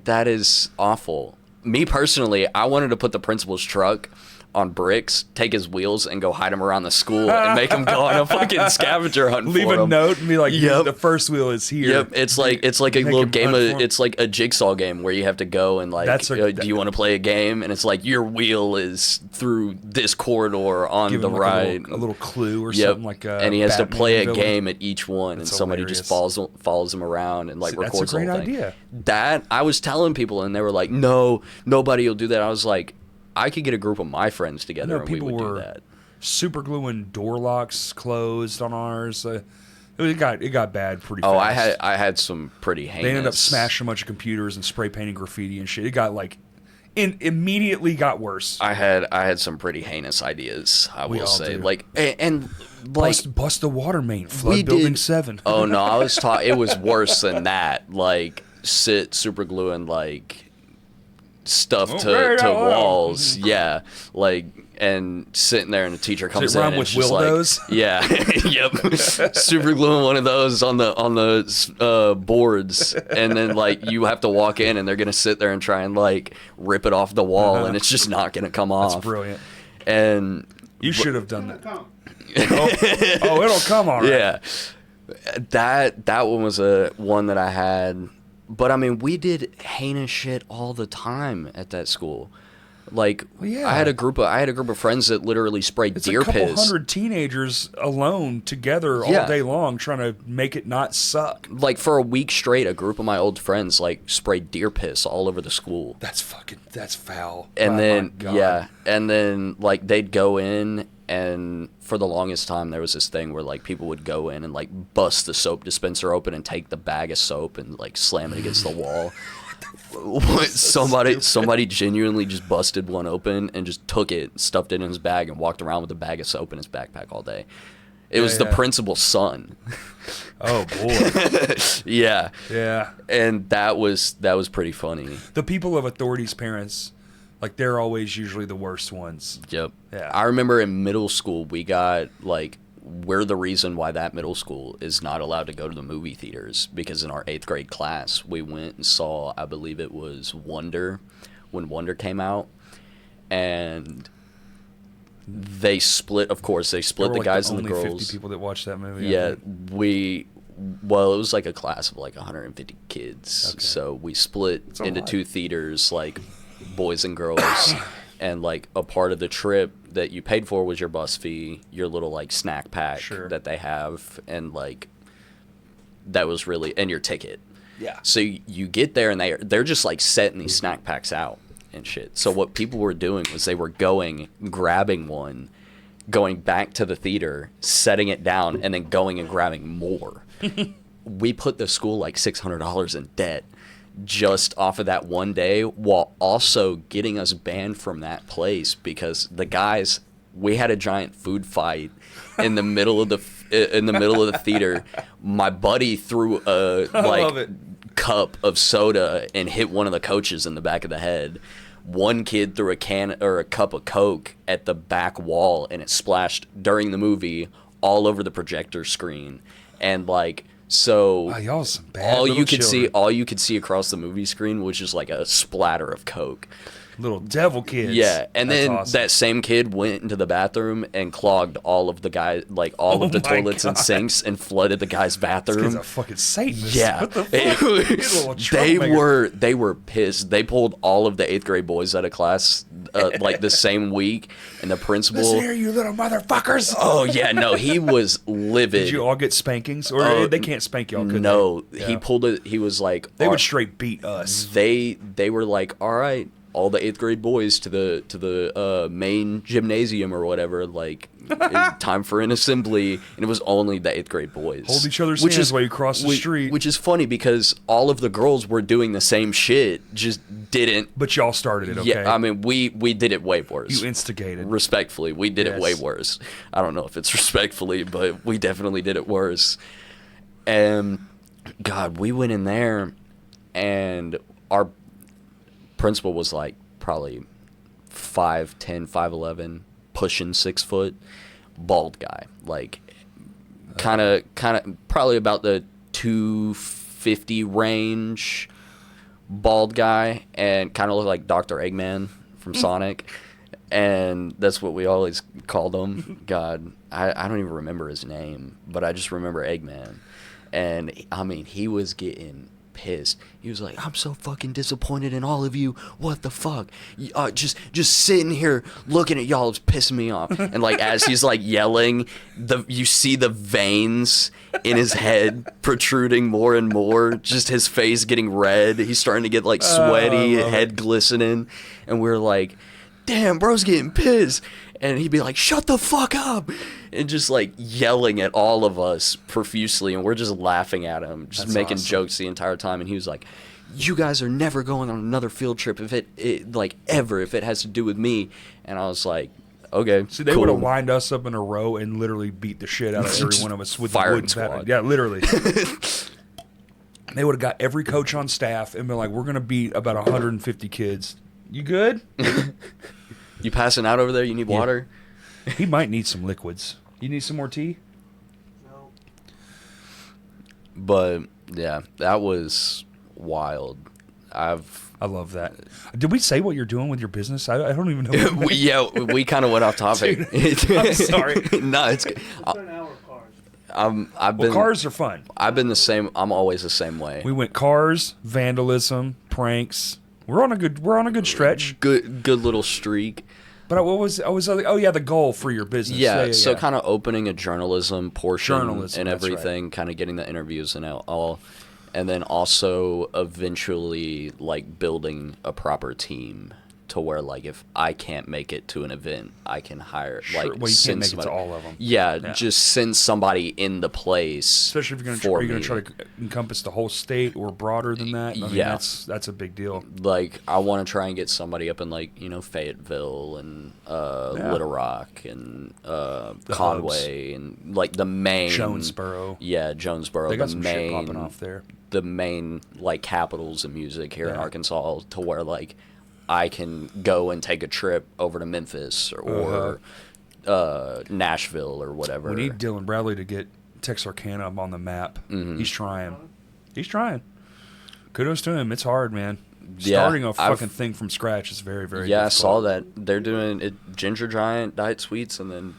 that is awful. Me personally, I wanted to put the principal's truck on bricks, take his wheels, and go hide him around the school and make him go on a fucking scavenger hunt. Leave for a him. note and be like, Yep. the first wheel is here. Yep, it's like a Make little him game hunt of for him. it's like a jigsaw game where you have to go and like, do you want to play a game? And it's like your wheel is through this corridor on Give the him like right. a little clue or Yep, something like and he has to Batman play a villain. game at each one, That's and somebody just follows him around and like That's a records the great whole thing. idea. That I was telling people, and they were like, "No, nobody will do that." I was like, I could get a group of my friends together, and we people would do were that. super gluing door locks closed on ours. It got bad pretty fast. Oh, I had some pretty heinous. They ended up smashing a bunch of computers and spray painting graffiti and shit. It got like, immediately got worse. I had some pretty heinous ideas. I We will all say, do. like, and like Bust the water main, we flood building did- 7. Oh no, I was taught it was worse than that. Like super gluing like stuff Okay, to now, walls. Yeah, like and sitting there and the teacher comes in rhyme and with it's just Wildos? like, yeah, yep, super gluing one of those on the boards, and then like you have to walk in and they're gonna sit there and try and like rip it off the wall, and it's just not gonna come off. That's brilliant. And You should have done that. Come. Oh, it'll come all right. yeah, that one was a one that I had. But I mean, we did heinous shit all the time at that school. Like, Well, yeah. I had a group of friends that literally sprayed It's deer a couple piss. hundred teenagers alone together all Yeah. day long trying to make it not suck. Like for a week straight, a group of my old friends like sprayed deer piss all over the school. That's foul. And Oh, then my God. yeah, and then like they'd go in, and for the longest time there was this thing where like people would go in and like bust the soap dispenser open and take the bag of soap and like slam it against the wall. Somebody genuinely just busted one open and just took it, stuffed it in his bag, and walked around with a bag of soap in his backpack all day. It was the yeah. principal's son. Oh boy. Yeah, Yeah. and that was pretty funny. The people of authority's parents, like they're always usually the worst ones. Yep. Yeah. I remember in middle school we got like, we're the reason why that middle school is not allowed to go to the movie theaters, because in our 8th grade class we went and saw, I believe it was Wonder, when Wonder came out, and They split, of course, they split the like guys and the only girls. 50 people that watched that movie. I Yeah, think. well, it was like a class of like 150 kids. Okay. So we split That's a into lot. 2 theaters, like boys and girls. And like a part of the trip that you paid for was your bus fee, your little like snack pack Sure. that they have, and like that was really, and your ticket. Yeah. So you get there and they're just like setting these snack packs out and shit. So what people were doing was they were grabbing one, going back to the theater, setting it down, and then going and grabbing more. We put the school like $600 in debt just off of that one day, while also getting us banned from that place because the guys, we had a giant food fight in the middle of the theater. My buddy threw a love it. cup of soda and hit one of the coaches in the back of the head. One kid threw a can or a cup of Coke at the back wall, and it splashed during the movie all over the projector screen. And like, so Wow, y'all some bad all little you could children. all you could see across the movie screen was just like a splatter of Coke. Little devil kids. Yeah, and That's then awesome. that same kid went into the bathroom and clogged all of the guys, like all Oh of the my toilets and God. sinks, and flooded the guy's This bathroom. kid's a fucking Satanist. Yeah, What the fuck? You little they were pissed. They pulled all of the 8th grade boys out of class like the same week, and the principal. Listen here, you little motherfuckers. Oh yeah, no, he was livid. Did you all get spankings? Or they can't spank y'all, could No, they? he Yeah. pulled it. He was like, They "All would right." straight beat us. They were like, all right, all the 8th grade boys to the main gymnasium or whatever, like time for an assembly, and it was only the 8th grade boys. Hold each other's hands while you cross the street. Which is funny because all of the girls were doing the same shit, just didn't. But y'all started it, okay? Yeah, I mean, we did it way worse. You instigated. Respectfully, we did it way Yes. worse. I don't know if it's respectfully, but we definitely did it worse. And God, we went in there, and our principal was like probably 5'10", 5'11", pushing 6 foot, bald guy, like kind of probably about the 250 range, bald guy, and kind of looked like Dr. Eggman from Sonic. And that's what we always called him. God, I don't even remember his name, but I just remember Eggman. And I mean, he was getting pissed. He was like, "I'm so fucking disappointed in all of you. What the fuck? Just sitting here looking at y'all is pissing me off." And like as he's like yelling, you see the veins in his head protruding more and more. Just his face getting red. He's starting to get like sweaty, head glistening, and we're like, "Damn, bro's getting pissed." And he'd be like, "Shut the fuck up," and just like yelling at all of us profusely, and we're just laughing at him, just That's making awesome. jokes the entire time. And he was like, "You guys are never going on another field trip if it like ever if it has to do with me." And I was like, "Okay." See, they cool. would have lined us up in a row and literally beat the shit out of every one of us with the Firing wooden squad. bat. Yeah, literally. They would have got every coach on staff and been like, "We're going to beat about 150 kids. You good?" You passing out over there? You need water? He might need some liquids. You need some more tea? No. But yeah, that was wild. I love that. Did we say what you're doing with your business? I don't even know. we kind of went off topic. I'm sorry. No, it's. We spent an hour of cars. I've been. Well, cars are fun. I've been the same. I'm always the same way. We went cars, vandalism, pranks. We're on a good stretch. Good little streak. But the goal for your business. Yeah, so kind of opening a journalism portion Journalism, and that's right. everything, kind of getting the interviews and all, and then also eventually like building a proper team to where like if I can't make it to an event, I can hire Sure. like Well, you can't send make it somebody. to all of them. Yeah, Yeah. just send somebody in the place. Especially if you're going to try to encompass the whole state or broader than that. I mean, Yeah. that's a big deal. Like I want to try and get somebody up in like Fayetteville and Little Rock and Conway and like the main Jonesboro. Yeah, Jonesboro. They got the some main, shit popping off there. The main like capitals of music here in Yeah. Arkansas, to where like I can go and take a trip over to Memphis or Nashville or whatever. We need Dylan Bradley to get Texarkana up on the map. Mm-hmm. He's trying. He's trying. Kudos to him. It's hard, man. Starting a fucking thing from scratch is very, very Yeah, difficult. I saw that. They're doing it, Ginger Giant, Diet Sweets, and then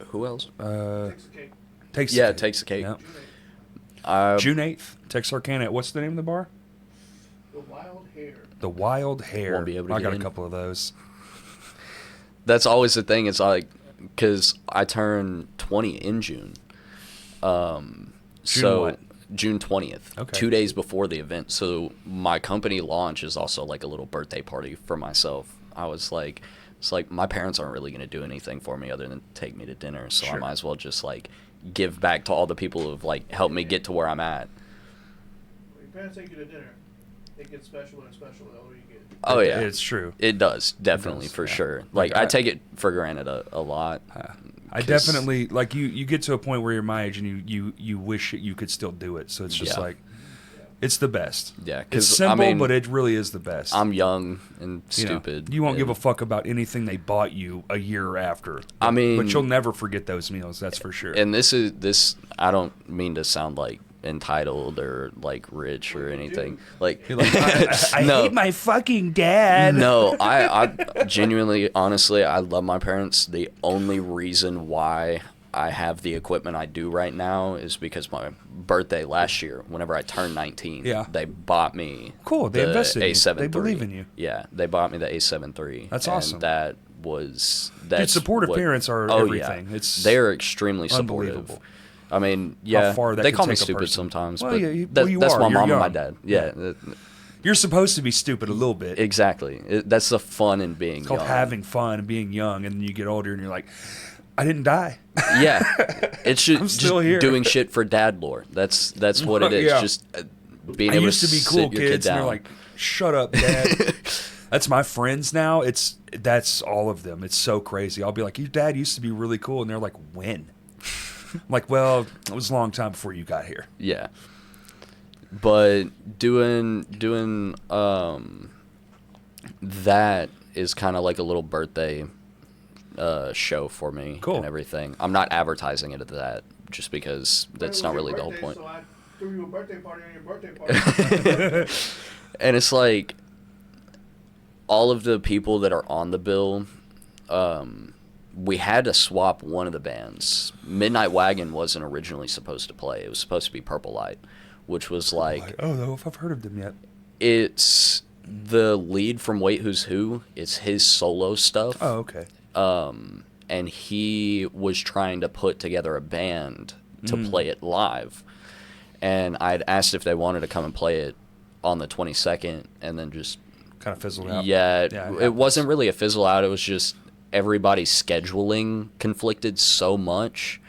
who else? Takes the cake. Takes Yeah, the it Takes the Cake. Yeah. June 8th, Texarkana. What's the name of the bar? The Wild Hair. The Wild Hair. Won't be able to I get got in. a couple of those. That's always the thing. It's like, because I turn 20 in June. So what? June 20th, Okay. 2 days before the event. So my company launch is also like a little birthday party for myself. I was like, it's like my parents aren't really going to do anything for me other than take me to dinner. So I Sure. might as well just like give back to all the people who've like helped me get to where I'm at. When your parents take you to dinner, it gets special and special the older you get. Oh yeah, It's true. It does, definitely, does, for yeah. sure. Like, Like, I take it for granted a lot. I 'cause- definitely, like, you get to a point where you're my age and you wish that you could still do it. So it's just Yeah. like, it's the best. Yeah, It's 'cause, simple, I mean, but it really is the best. I'm young and You know, stupid. you won't give a and- fuck about anything they bought you a year after. I mean- but you'll never forget those meals. That's for sure. And this. I don't mean to sound like entitled or like rich or anything. Like, You're like, I no, hate my fucking dad. no. I genuinely, honestly, I love my parents. The only reason why I have the equipment I do right now is because my birthday last year, whenever I turned 19, Yeah. they bought me Cool, they the invested in you. A7 They believe in you. Yeah, they bought me the A7 III. That's and awesome. That's supportive what- parents are oh, everything. Yeah. It's They're extremely supportive. unbelievable. I mean, yeah, far that they can call me take a stupid person. sometimes, Well, but yeah, you that's are. my You're mom and my young. dad. Yeah, You're supposed to be stupid a little bit. exactly. That's the fun in being It's called young. having fun and being young, and then you get older and you're like, I didn't die. Yeah, it's just, I'm still just here. doing shit for dad lore. That's what it is. Yeah. Just being I able used to be sit cool your kid kids, and down. they're like, "Shut up, Dad." That's my friends now. That's all of them. It's so crazy. I'll be like, "Your dad used to be really cool," and they're like, "When?" I'm like, "Well, it was a long time before you got here." Yeah. But doing that is kind of like a little birthday show for me Cool. and everything. I'm not advertising it at that just because that's It not was really your the whole birthday, point. So I threw you a birthday party on your birthday party. And it's like all of the people that are on the bill, we had to swap one of the bands. Midnight Wagon wasn't originally supposed to play. It was supposed to be Purple Light, which was like, Oh, no, if I've heard of them yet. it's the lead from Wait Who's Who. It's his solo stuff. Oh, okay. And he was trying to put together a band to play it live. And I'd asked if they wanted to come and play it on the 22nd, and then just Kind of fizzled out. yeah, Yeah, it wasn't really a fizzle out. It was just everybody's scheduling conflicted so much.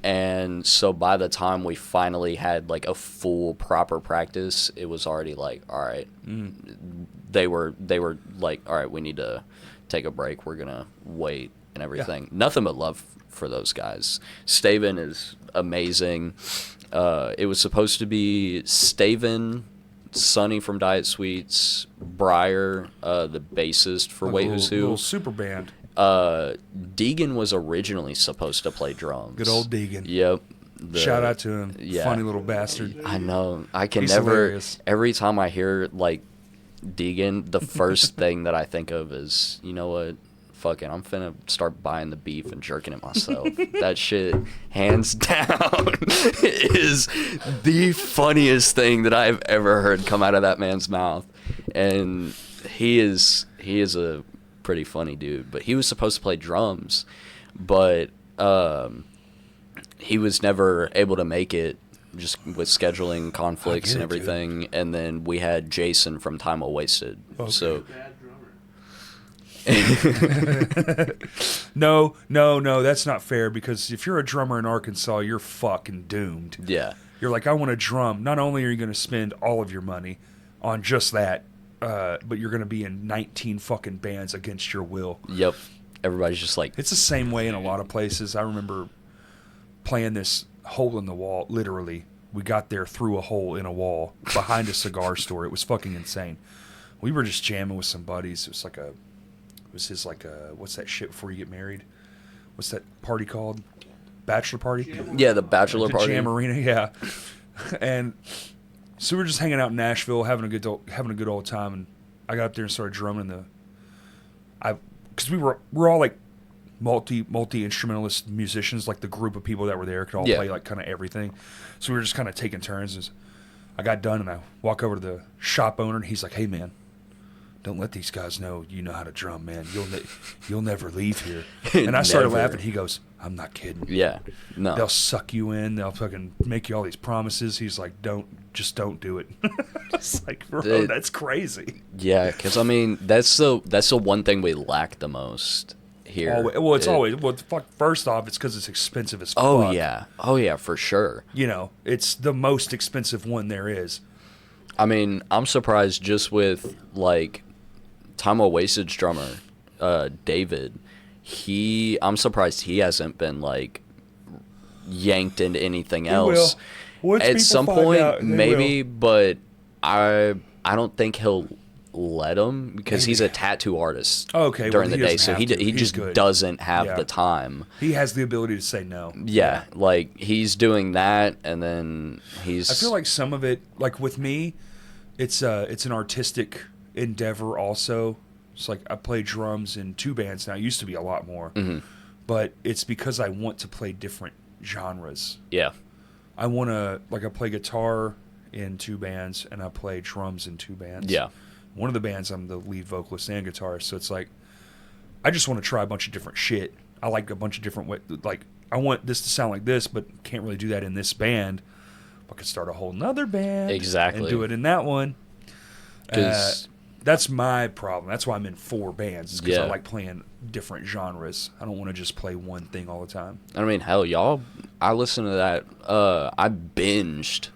And so by the time we finally had like a full proper practice, it was already like, all right, they were like, all right, we need to take a break. We're going to wait and everything. Nothing but love for those guys. Staven is amazing. It was supposed to be Staven, Sonny from Diet Sweets, Briar, the bassist for Wait Who's Who. Little super band. Deegan was originally supposed to play drums. Good old Deegan. Yep. Shout out to him. yeah. Funny little bastard. I know. I can He's never. hilarious. Every time I hear like Deegan, the first thing that I think of is, you know what? Fucking, I'm finna start buying the beef and jerking it myself. That shit, hands down, is the funniest thing that I've ever heard come out of that man's mouth. And he is a pretty funny dude. But he was supposed to play drums, but he was never able to make it, just with scheduling conflicts and it, dude. everything. And then we had Jason from Time Well Wasted. Okay. So Bad drummer. No, that's not fair, because if you're a drummer in Arkansas, you're fucking doomed. yeah. You're like, I want to drum. Not only are you going to spend all of your money on just that, but you're going to be in 19 fucking bands against your will. Yep. Everybody's just like, It's the same way in a lot of places. I remember playing this hole in the wall, literally. We got there through a hole in a wall behind a cigar store. It was fucking insane. We were just jamming with some buddies. It was his what's that shit before you get married? What's that party called? Bachelor party? yeah, the bachelor The party. Jam Arena, yeah. And so we were just hanging out in Nashville, having a good old time, and I got up there and started drumming because we're all like multi instrumentalist musicians, like the group of people that were there could all play like kind of everything. So we were just kind of taking turns. As I got done and I walk over to the shop owner and he's like, "Hey man, don't let these guys know you know how to drum, man. You'll never leave here." And I started laughing. He goes, "I'm not kidding. Yeah, no. They'll suck you in. They'll fucking make you all these promises." He's like, "Don't do it." It's like, bro, that's crazy. Yeah, because I mean, that's the one thing we lack the most here. First off, it's because it's expensive as fuck. Oh yeah, for sure. You know, it's the most expensive one there is. I mean, I'm surprised just with like Time of Wastage's drummer, David. I'm surprised he hasn't been like yanked into anything else. At some point, maybe, but I don't think he'll let him because he's a tattoo artist. During the day, so he just doesn't have the time. He has the ability to say no. Yeah, like he's doing that, and then he's. I feel like some of it, like with me, it's an artistic endeavor also. It's like I play drums in 2 bands now. It used to be a lot more, but it's because I want to play different genres. Yeah. I want to, like, I play guitar in 2 bands and I play drums in 2 bands. Yeah. One of the bands, I'm the lead vocalist and guitarist, so it's like I just want to try a bunch of different shit. I like a bunch of different like I want this to sound like this, but can't really do that in this band. I could start a whole nother band, and do it in that one. That's my problem. That's why I'm in 4 bands, because I like playing different genres. I don't want to just play one thing all the time. I mean, hell, y'all. I listened to that. I binged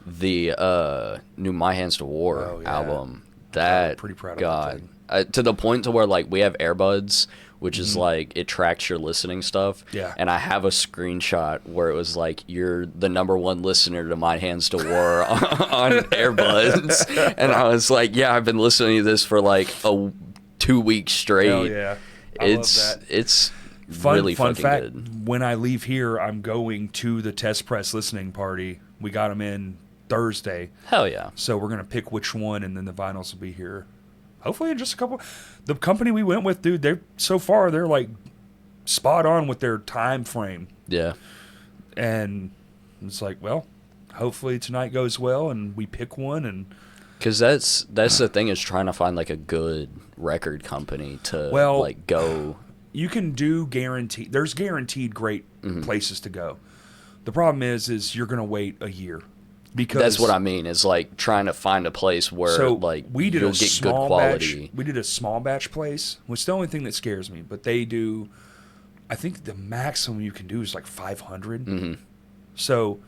the new My Hands to War album. I'm pretty proud of that. To the point to where like we have earbuds, which is like it tracks your listening stuff. Yeah. And I have a screenshot where it was like you're the #1 listener to My Hands to War on earbuds, and I was like, yeah, I've been listening to this for like 2 weeks straight. Hell yeah. I love that. It's Fun fucking fact, good. when I leave here, I'm going to the Test Press listening party. We got them in Thursday. Hell yeah. So we're going to pick which one, and then the vinyls will be here. Hopefully in just a couple. The company we went with, dude, they're like spot on with their time frame. Yeah. And it's like, well, hopefully tonight goes well and we pick one. And because that's the thing, is trying to find like a good record company to like go. You can do guaranteed. There's guaranteed great places to go. The problem is you're going to wait a year. Because that's what I mean, is like trying to find a place where like you'll get good quality. We did a small batch place, which is the only thing that scares me. But they do, I think the maximum you can do is like 500. So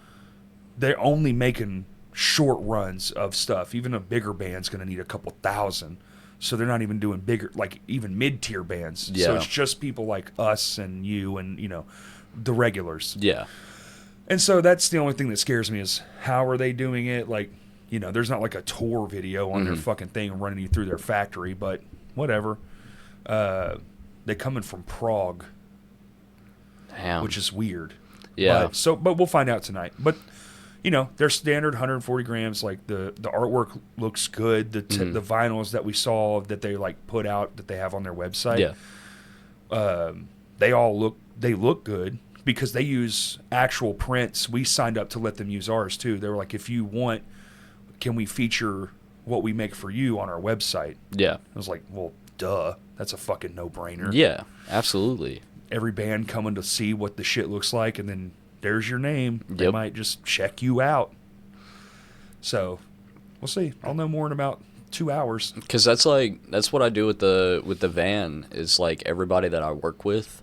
they're only making short runs of stuff. Even a bigger band's going to need a couple thousand. So they're not even doing bigger, like even mid-tier bands. Yeah. So it's just people like us and you and, you know, the regulars. Yeah. And so that's the only thing that scares me, is how are they doing it? Like, you know, there's not like a tour video on their fucking thing running you through their factory, but whatever. They're coming from Prague. Damn. Which is weird. Yeah. But we'll find out tonight. But, you know, they're standard 140 grams. Like the artwork looks good. The vinyls that we saw that they like put out that they have on their website. Yeah. They look good. Because they use actual prints. We signed up to let them use ours too. They were like, if you want, can we feature what we make for you on our website? Yeah. I was like, well, duh. That's a fucking no-brainer. Yeah, absolutely. Every band coming to see what the shit looks like, and then there's your name. They might just check you out. So, we'll see. I'll know more in about 2 hours. Because that's what I do with the van, is like everybody that I work with,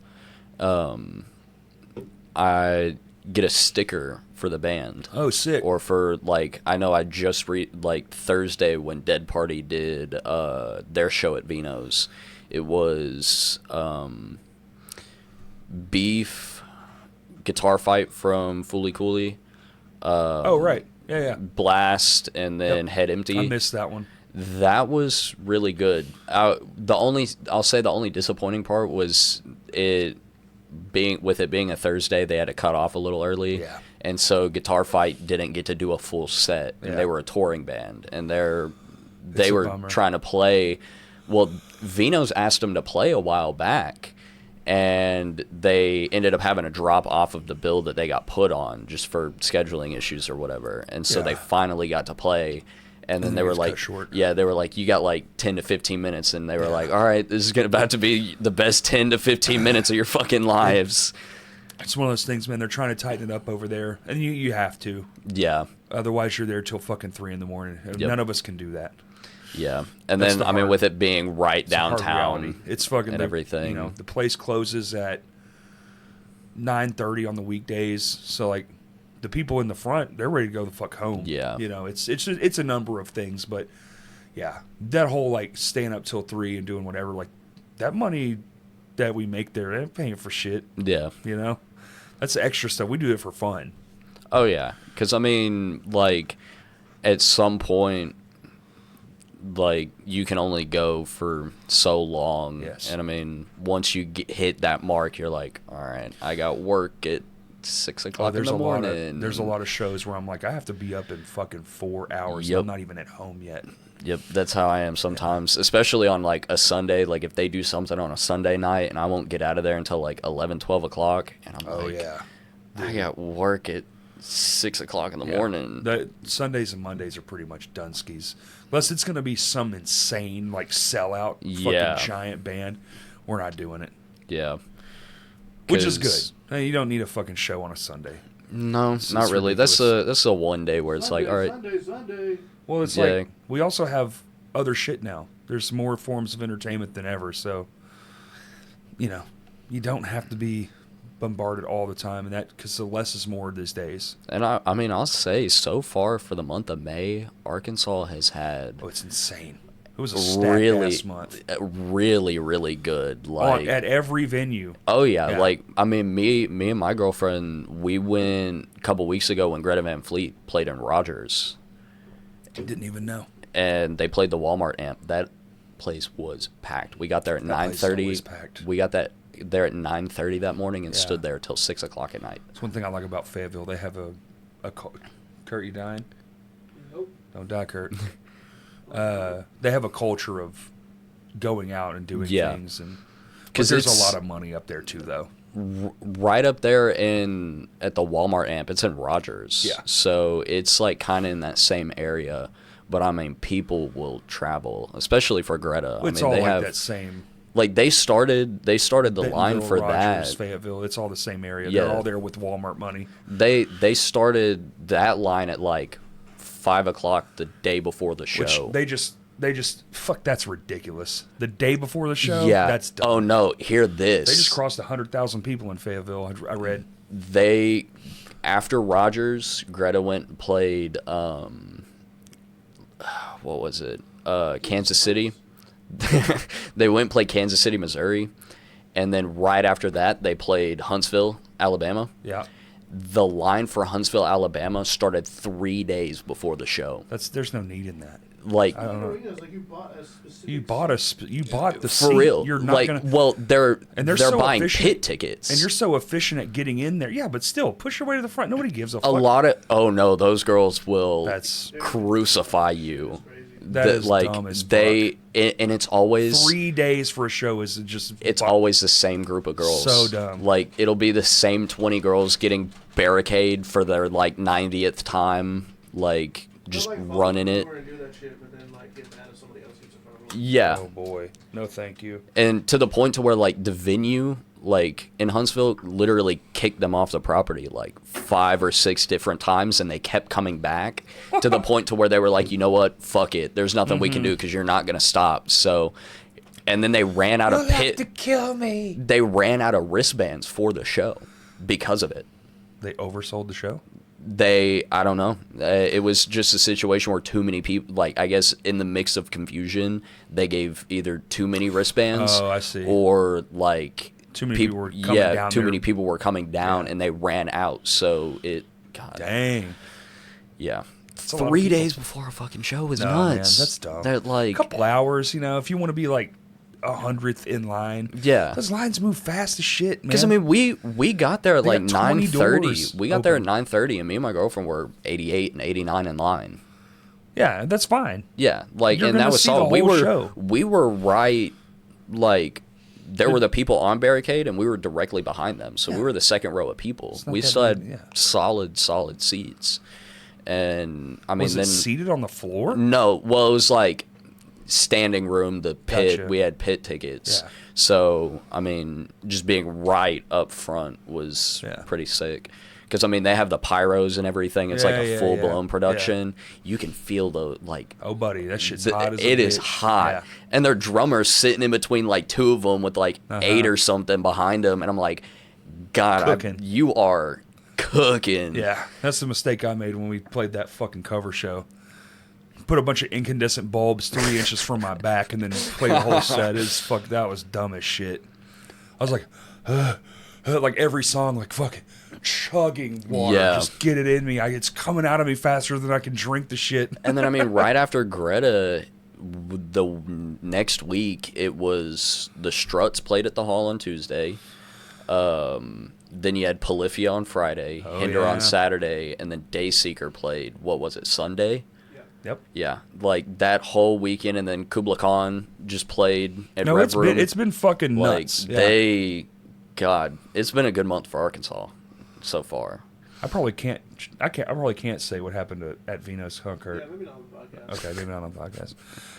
I get a sticker for the band. Oh, sick. Or for, like, I know I just like Thursday when Dead Party did their show at Vino's, it was Beef, Guitar Fight from Fooly Cooly. Oh, right. Yeah. Blast, and then Head Empty. I missed that one. That was really good. I'll say the only disappointing part was it being a Thursday, they had to cut off a little early. Yeah. And so Guitar Fight didn't get to do a full set, and they were a touring band, and they were bummer. trying to play. Well, Vino's asked them to play a while back, and they ended up having to drop off of the bill that they got put on just for scheduling issues or whatever. And so they finally got to play. And then they were like, they were like, you got like 10 to 15 minutes. And they were like, all right, this is about to be the best 10 to 15 minutes of your fucking lives. It's one of those things, man. They're trying to tighten it up over there. And you have to. Yeah. Otherwise, you're there till fucking 3 in the morning. Yep. None of us can do that. Yeah. And then, I mean, with it being right downtown. It's fucking and everything. You know, the place closes at 9:30 on the weekdays. So, like, the people in the front, they're ready to go the fuck home. Yeah. You know, it's a number of things, but yeah, that whole like staying up till 3 and doing whatever, like that money that we make there, they're paying for shit. Yeah. You know, that's extra stuff. We do it for fun. Oh yeah, because I mean, like at some point, like you can only go for so long. Yes. And I mean, once you hit that mark, you're like, all right, I got work at 6 o'clock in the morning. There's a lot of shows where I'm like, I have to be up in fucking 4 hours. Yep. I'm not even at home yet. Yep, that's how I am sometimes, especially on like a Sunday. Like if they do something on a Sunday night and I won't get out of there until like 11, 12 o'clock. And I'm like, I got work at 6 o'clock in the morning. The Sundays and Mondays are pretty much Dunskies. Unless it's going to be some insane, like, sellout fucking giant band. We're not doing it. Yeah. Which is good. Hey, you don't need a fucking show on a Sunday. No, not really. Ridiculous. That's a one day where it's Sunday, like, all right. Sunday. Well, it's like, we also have other shit now. There's more forms of entertainment than ever. So, you know, you don't have to be bombarded all the time, and that because the less is more these days. And I mean, I'll say so far for the month of May, Arkansas has had it's insane. It was a stacked-ass month. Really, really good. Like at every venue. Oh yeah, like I mean, me and my girlfriend, we went a couple weeks ago when Greta Van Fleet played in Rogers. I didn't even know. And they played the Walmart amp. That place was packed. We got there at 9:30. We got there at 9:30 that morning and stood there till 6 o'clock at night. That's one thing I like about Fayetteville. They have a Kurt, you dying? Nope. Don't die, Kurt. They have a culture of going out and doing things, and because there's a lot of money up there too, though. Right up there at the Walmart amp, it's in Rogers. Yeah. So it's like kind of in that same area, but I mean, people will travel, especially for Greta. It's I mean, all they like have that same. Like they started the line for Rogers, that. Fayetteville, it's all the same area. Yeah. They're all there with Walmart money. They started that line at like 5 o'clock the day before the show. Which they just fuck. That's ridiculous. The day before the show. Yeah. That's dumb. Oh no! Hear this. They just crossed 100,000 people in Fayetteville. I read. After Rogers, Greta went and played. What was it? Kansas City. They went and played Kansas City, Missouri, and then right after that, they played Huntsville, Alabama. Yeah. The line for Huntsville, Alabama started 3 days before the show. There's no need in that. Like, I don't know. Like you bought a specific You bought the for seat. real. You're not like, gonna. well, they're so buying efficient, pit tickets, and you're so efficient at getting in there. Yeah, but still, push your way to the front. Nobody gives a fuck. a lot of. Oh no, those girls will That's crucify you. that is like dumb as fuck. and it's always 3 days for a show is just. it's always the same group of girls. So dumb. Like it'll be the same 20 girls getting barricade for their like 90th time, like just running it. Yeah. Oh boy, no, thank you. And to the point to where like the venue, like in Huntsville, literally kicked them off the property like 5 or 6 different times, and they kept coming back to the point to where they were like, you know what, fuck it, there's nothing we can do because you're not gonna stop. So, and then they ran out of pit. To kill me. They ran out of wristbands for the show because of it. They oversold the show. I don't know. It was just a situation where too many people, like, I guess in the mix of confusion, they gave either too many wristbands. Oh, I see. Or, like, Too many people were coming down too there. many people were coming down and they ran out. So God. Dang. Yeah. a lot of 3 days before a fucking show is No, man, nuts. that's dumb. They're like, A couple hours, if you want to be like 100th in line. Yeah. Those lines move fast as shit, man. because I mean, we got there at They like got 20 9:30. doors We got there at open. 9:30, and me and my girlfriend were 88 and 89 in line. Yeah, that's fine. Yeah, like, You're and that gonna was see the solid. whole show. We were right, like, there were the people on barricade, and we were directly behind them. So we were the second row of people. not We that still bad, had yeah. solid seats. And I mean, Was it then seated on the floor? no, well, it was like standing room, the pit. Gotcha. We had pit tickets. Yeah. So I mean, just being right up front was pretty sick. Because I mean, they have the pyros and everything. It's like a full blown production. You can feel the like. Oh, buddy, that shit's hot as a It is bitch. hot, Yeah. and their drummer's sitting in between like two of them with like 8 or something behind them, and I'm like, God, Cooking. you are cooking. Yeah, that's the mistake I made when we played that fucking cover show. Put a bunch of incandescent bulbs 3 inches from my back and then played the whole set. That was dumb as shit. I was like, like every song, like fucking chugging water. Yeah. Just get it in me. It's coming out of me faster than I can drink the shit. And then I mean, right after Greta, the next week it was the Struts played at the Hall on Tuesday. Then you had Polyphia on Friday, Hinder on Saturday, and then Dayseeker played. What was it, Sunday? Yep. Yeah, like that whole weekend, and then Kubla Khan just played at No, Rev Room. it's been fucking like nuts. Yeah. God, it's been a good month for Arkansas so far. I probably can't say what happened at Vino's concert. Yeah, maybe not on the podcast. Okay, maybe not on the podcast.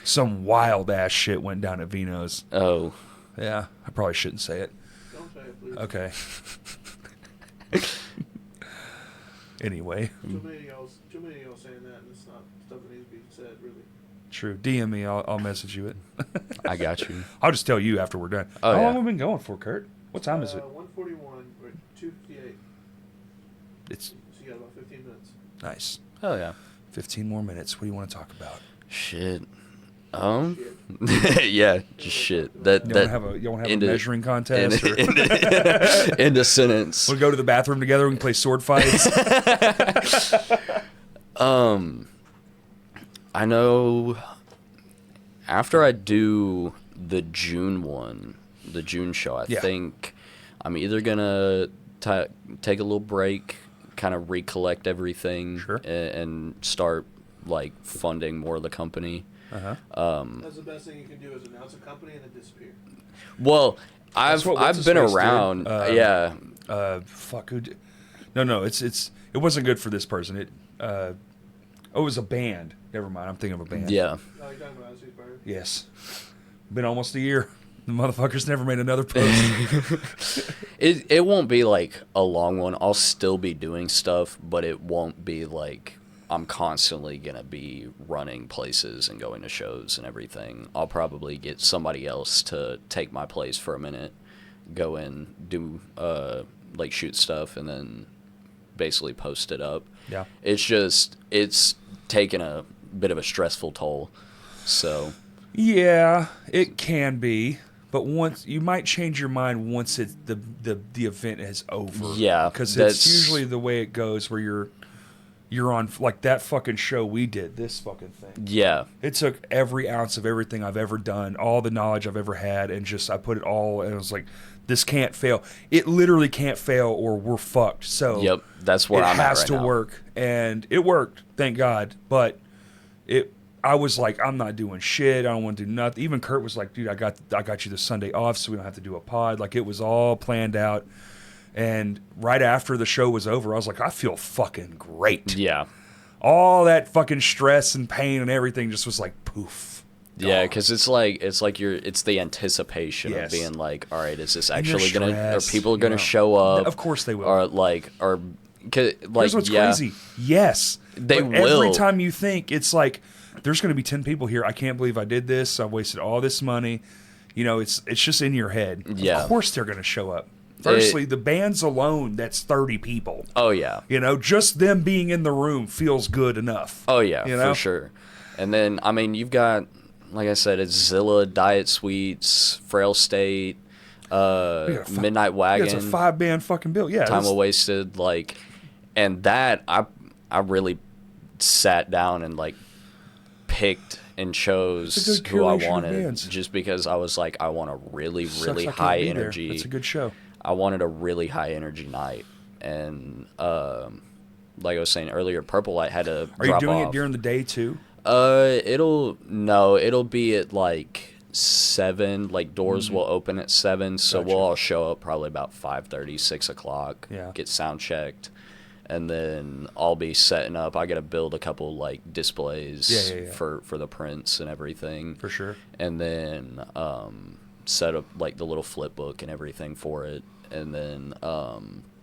Some wild ass shit went down at Vino's. Oh, Yeah, I probably shouldn't say it. Don't say it, please. Okay. Anyway, Too many of y'all saying that, and it's not stuff that needs to be said, really. true. DM me. I'll message you it. I got you. I'll just tell you after we're done. Oh, How yeah. long have we been going for, Kurt? What time is it? 1:41, or 2:58. It's So you got about 15 minutes. nice. Oh yeah. 15 more minutes. What do you want to talk about? Shit. Yeah, just shit. That You that don't have a into- measuring contest? Or into sentence. we'll go to the bathroom together and we can play sword fights? I know after I do the June show, I Yeah. think I'm either gonna take a little break, kind of recollect everything, Sure. and start like funding more of the company. Uh-huh. That's the best thing you can do is announce a company and then disappear. Well, That's what I've been What's-His-Face around, did. yeah. Fuck. No. It wasn't good for this person. It was a band. Never mind. I'm thinking of a band. Yeah. Oh, you're talking about Ice Fire? Yes. Been almost a year. The motherfucker's never made another post. It won't be like a long one. I'll still be doing stuff, but it won't be like I'm constantly gonna be running places and going to shows and everything. I'll probably get somebody else to take my place for a minute, go in, do like shoot stuff, and then basically post it up. Yeah. It's taken a bit of a stressful toll. So Yeah, it can be. But once you might change your mind once the event is over. Yeah, because that's it's usually the way it goes where you're on like that fucking show we did, this fucking thing. yeah. It took every ounce of everything I've ever done, all the knowledge I've ever had, and just I put it all, and it was like, this can't fail. It literally can't fail, or we're fucked. So Yep, that's where it I'm at has right to now. work, and it worked, thank God. But I was like, I'm not doing shit. I don't want to do nothing. Even Kurt was like, dude, I got you this Sunday off, so we don't have to do a pod. Like, it was all planned out. And right after the show was over, I was like, I feel fucking great. Yeah. All that fucking stress and pain and everything just was like poof. Yeah, gone. because it's like it's the anticipation Yes. of being like, all right, is this And you're actually gonna? Are stressed, people you gonna know. show up? Of course they will. Or like, Here's what's yeah, crazy. Yes. They but every will. time you think it's like, there's going to be 10 people here. I can't believe I did this. I wasted all this money. You know, it's just in your head. Yeah. Of course they're going to show up. Firstly, the bands alone, that's 30 people. Oh yeah. You know, just them being in the room feels good enough. Oh yeah, You know? for sure. And then I mean, you've got, like I said, it's Zilla, Diet Sweets, Frail State, Midnight Wagon. Yeah, it's a 5-band fucking bill. Yeah. Time it's- Wasted, like, and that I really sat down and like picked and It's chose a good who I curation of wanted, bands. just because I was like, I want a really sucks really I can't high be there. energy. It's a good show. I wanted a really high energy night, and like I was saying earlier, Purple Light had to Are you drop doing off. it during the day too? It'll be at like 7. Like doors will open at 7, so Gotcha. we'll all show up probably about 5:30, 6 o'clock. Yeah. Get sound checked, and then I'll be setting up. I gotta build a couple like displays Yeah. for the prints and everything. For sure. And then set up like the little flip book and everything for it, and then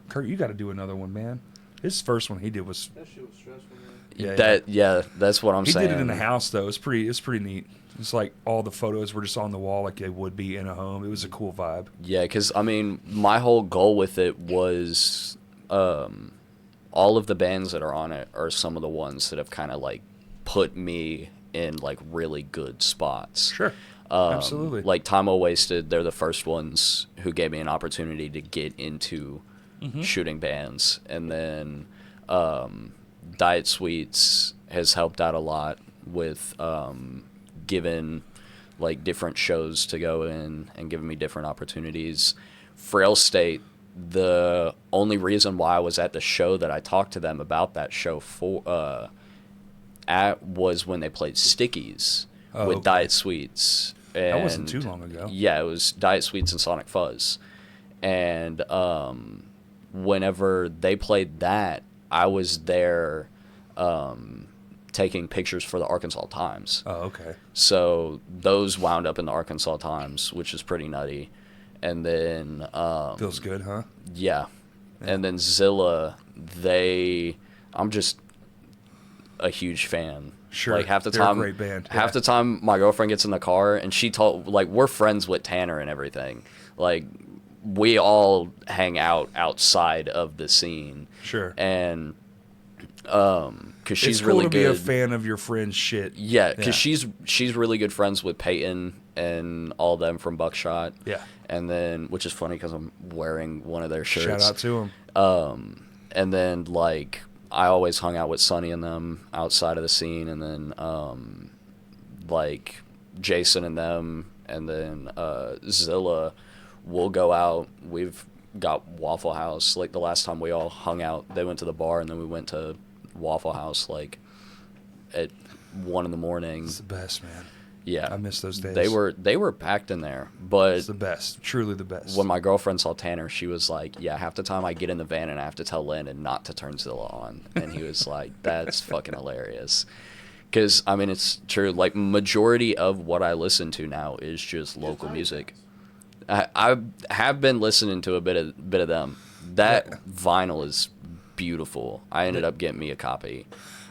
Kurt, you got to do another one, man. His first one he did was That shit was stressful, man. that's what I'm he saying. did it in the house though. It's pretty neat. It's like all the photos were just on the wall like they would be in a home. It was a cool vibe. Yeah, because I mean, my whole goal with it was all of the bands that are on it are some of the ones that have kind of like put me in like really good spots. Sure. Absolutely. Like Time Well Wasted, they're the first ones who gave me an opportunity to get into shooting bands. And then Diet Sweets has helped out a lot with giving like different shows to go in and giving me different opportunities. Frail State, the only reason why I was at the show that I talked to them about that show was when they played Stickies with okay. Diet Sweets. And That wasn't too long ago. Yeah, it was Diet Sweets and Sonic Fuzz. And whenever they played that, I was there taking pictures for the Arkansas Times. Oh, okay. So those wound up in the Arkansas Times, which is pretty nutty. And then Feels good, huh? yeah. And then Zilla, I'm just a huge fan. Sure. Like half the They're a time, great band. half Yeah. the time my girlfriend gets in the car and she told, like, we're friends with Tanner and everything. Like we all hang out outside of the scene. Sure. And cause she's it's cool really to good. be a fan of your friend's shit. Yeah, because she's really good friends with Peyton and all them from Buckshot. Yeah. And then, which is funny because I'm wearing one of their shirts. Shout out to him. And then, like, I always hung out with Sonny and them outside of the scene. And then, like, Jason and them. And then Zilla will go out. We've got Waffle House. Like, the last time we all hung out, they went to the bar. And then we went to Waffle House, like, at 1 a.m. It's the best, man. Yeah. I miss those days. They were packed in there. But It's the best. Truly the best. when my girlfriend saw Tanner, she was like, yeah, half the time I get in the van and I have to tell Landon not to turn Zilla on. And he was like, that's fucking hilarious. Because, I mean, it's true. Like, majority of what I listen to now is just local music. I have been listening to a bit of them. That vinyl is beautiful. I ended up getting me a copy.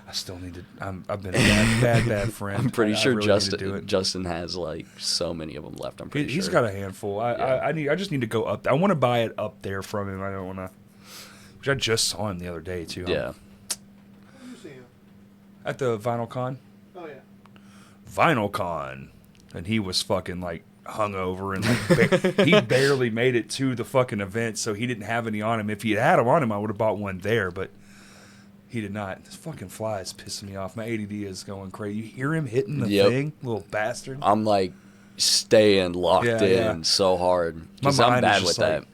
I still need to. I've been a bad friend. I'm pretty sure I really need to do it. Justin has like so many of them left. I'm pretty sure He's got a handful. I just need to go up. I want to buy it up there from him. I don't want to. Which I just saw him the other day too. Yeah. Where you see him? At the Vinyl Con. Oh yeah. Vinyl Con, and he was fucking like hungover and like he barely made it to the fucking event, so he didn't have any on him. If he had them on him, I would have bought one there, but he did not. This fucking fly is pissing me off. My ADD is going crazy. You hear him hitting the thing, little bastard. I'm like staying locked in so hard. My 'Cause mind I'm bad is with just that. like,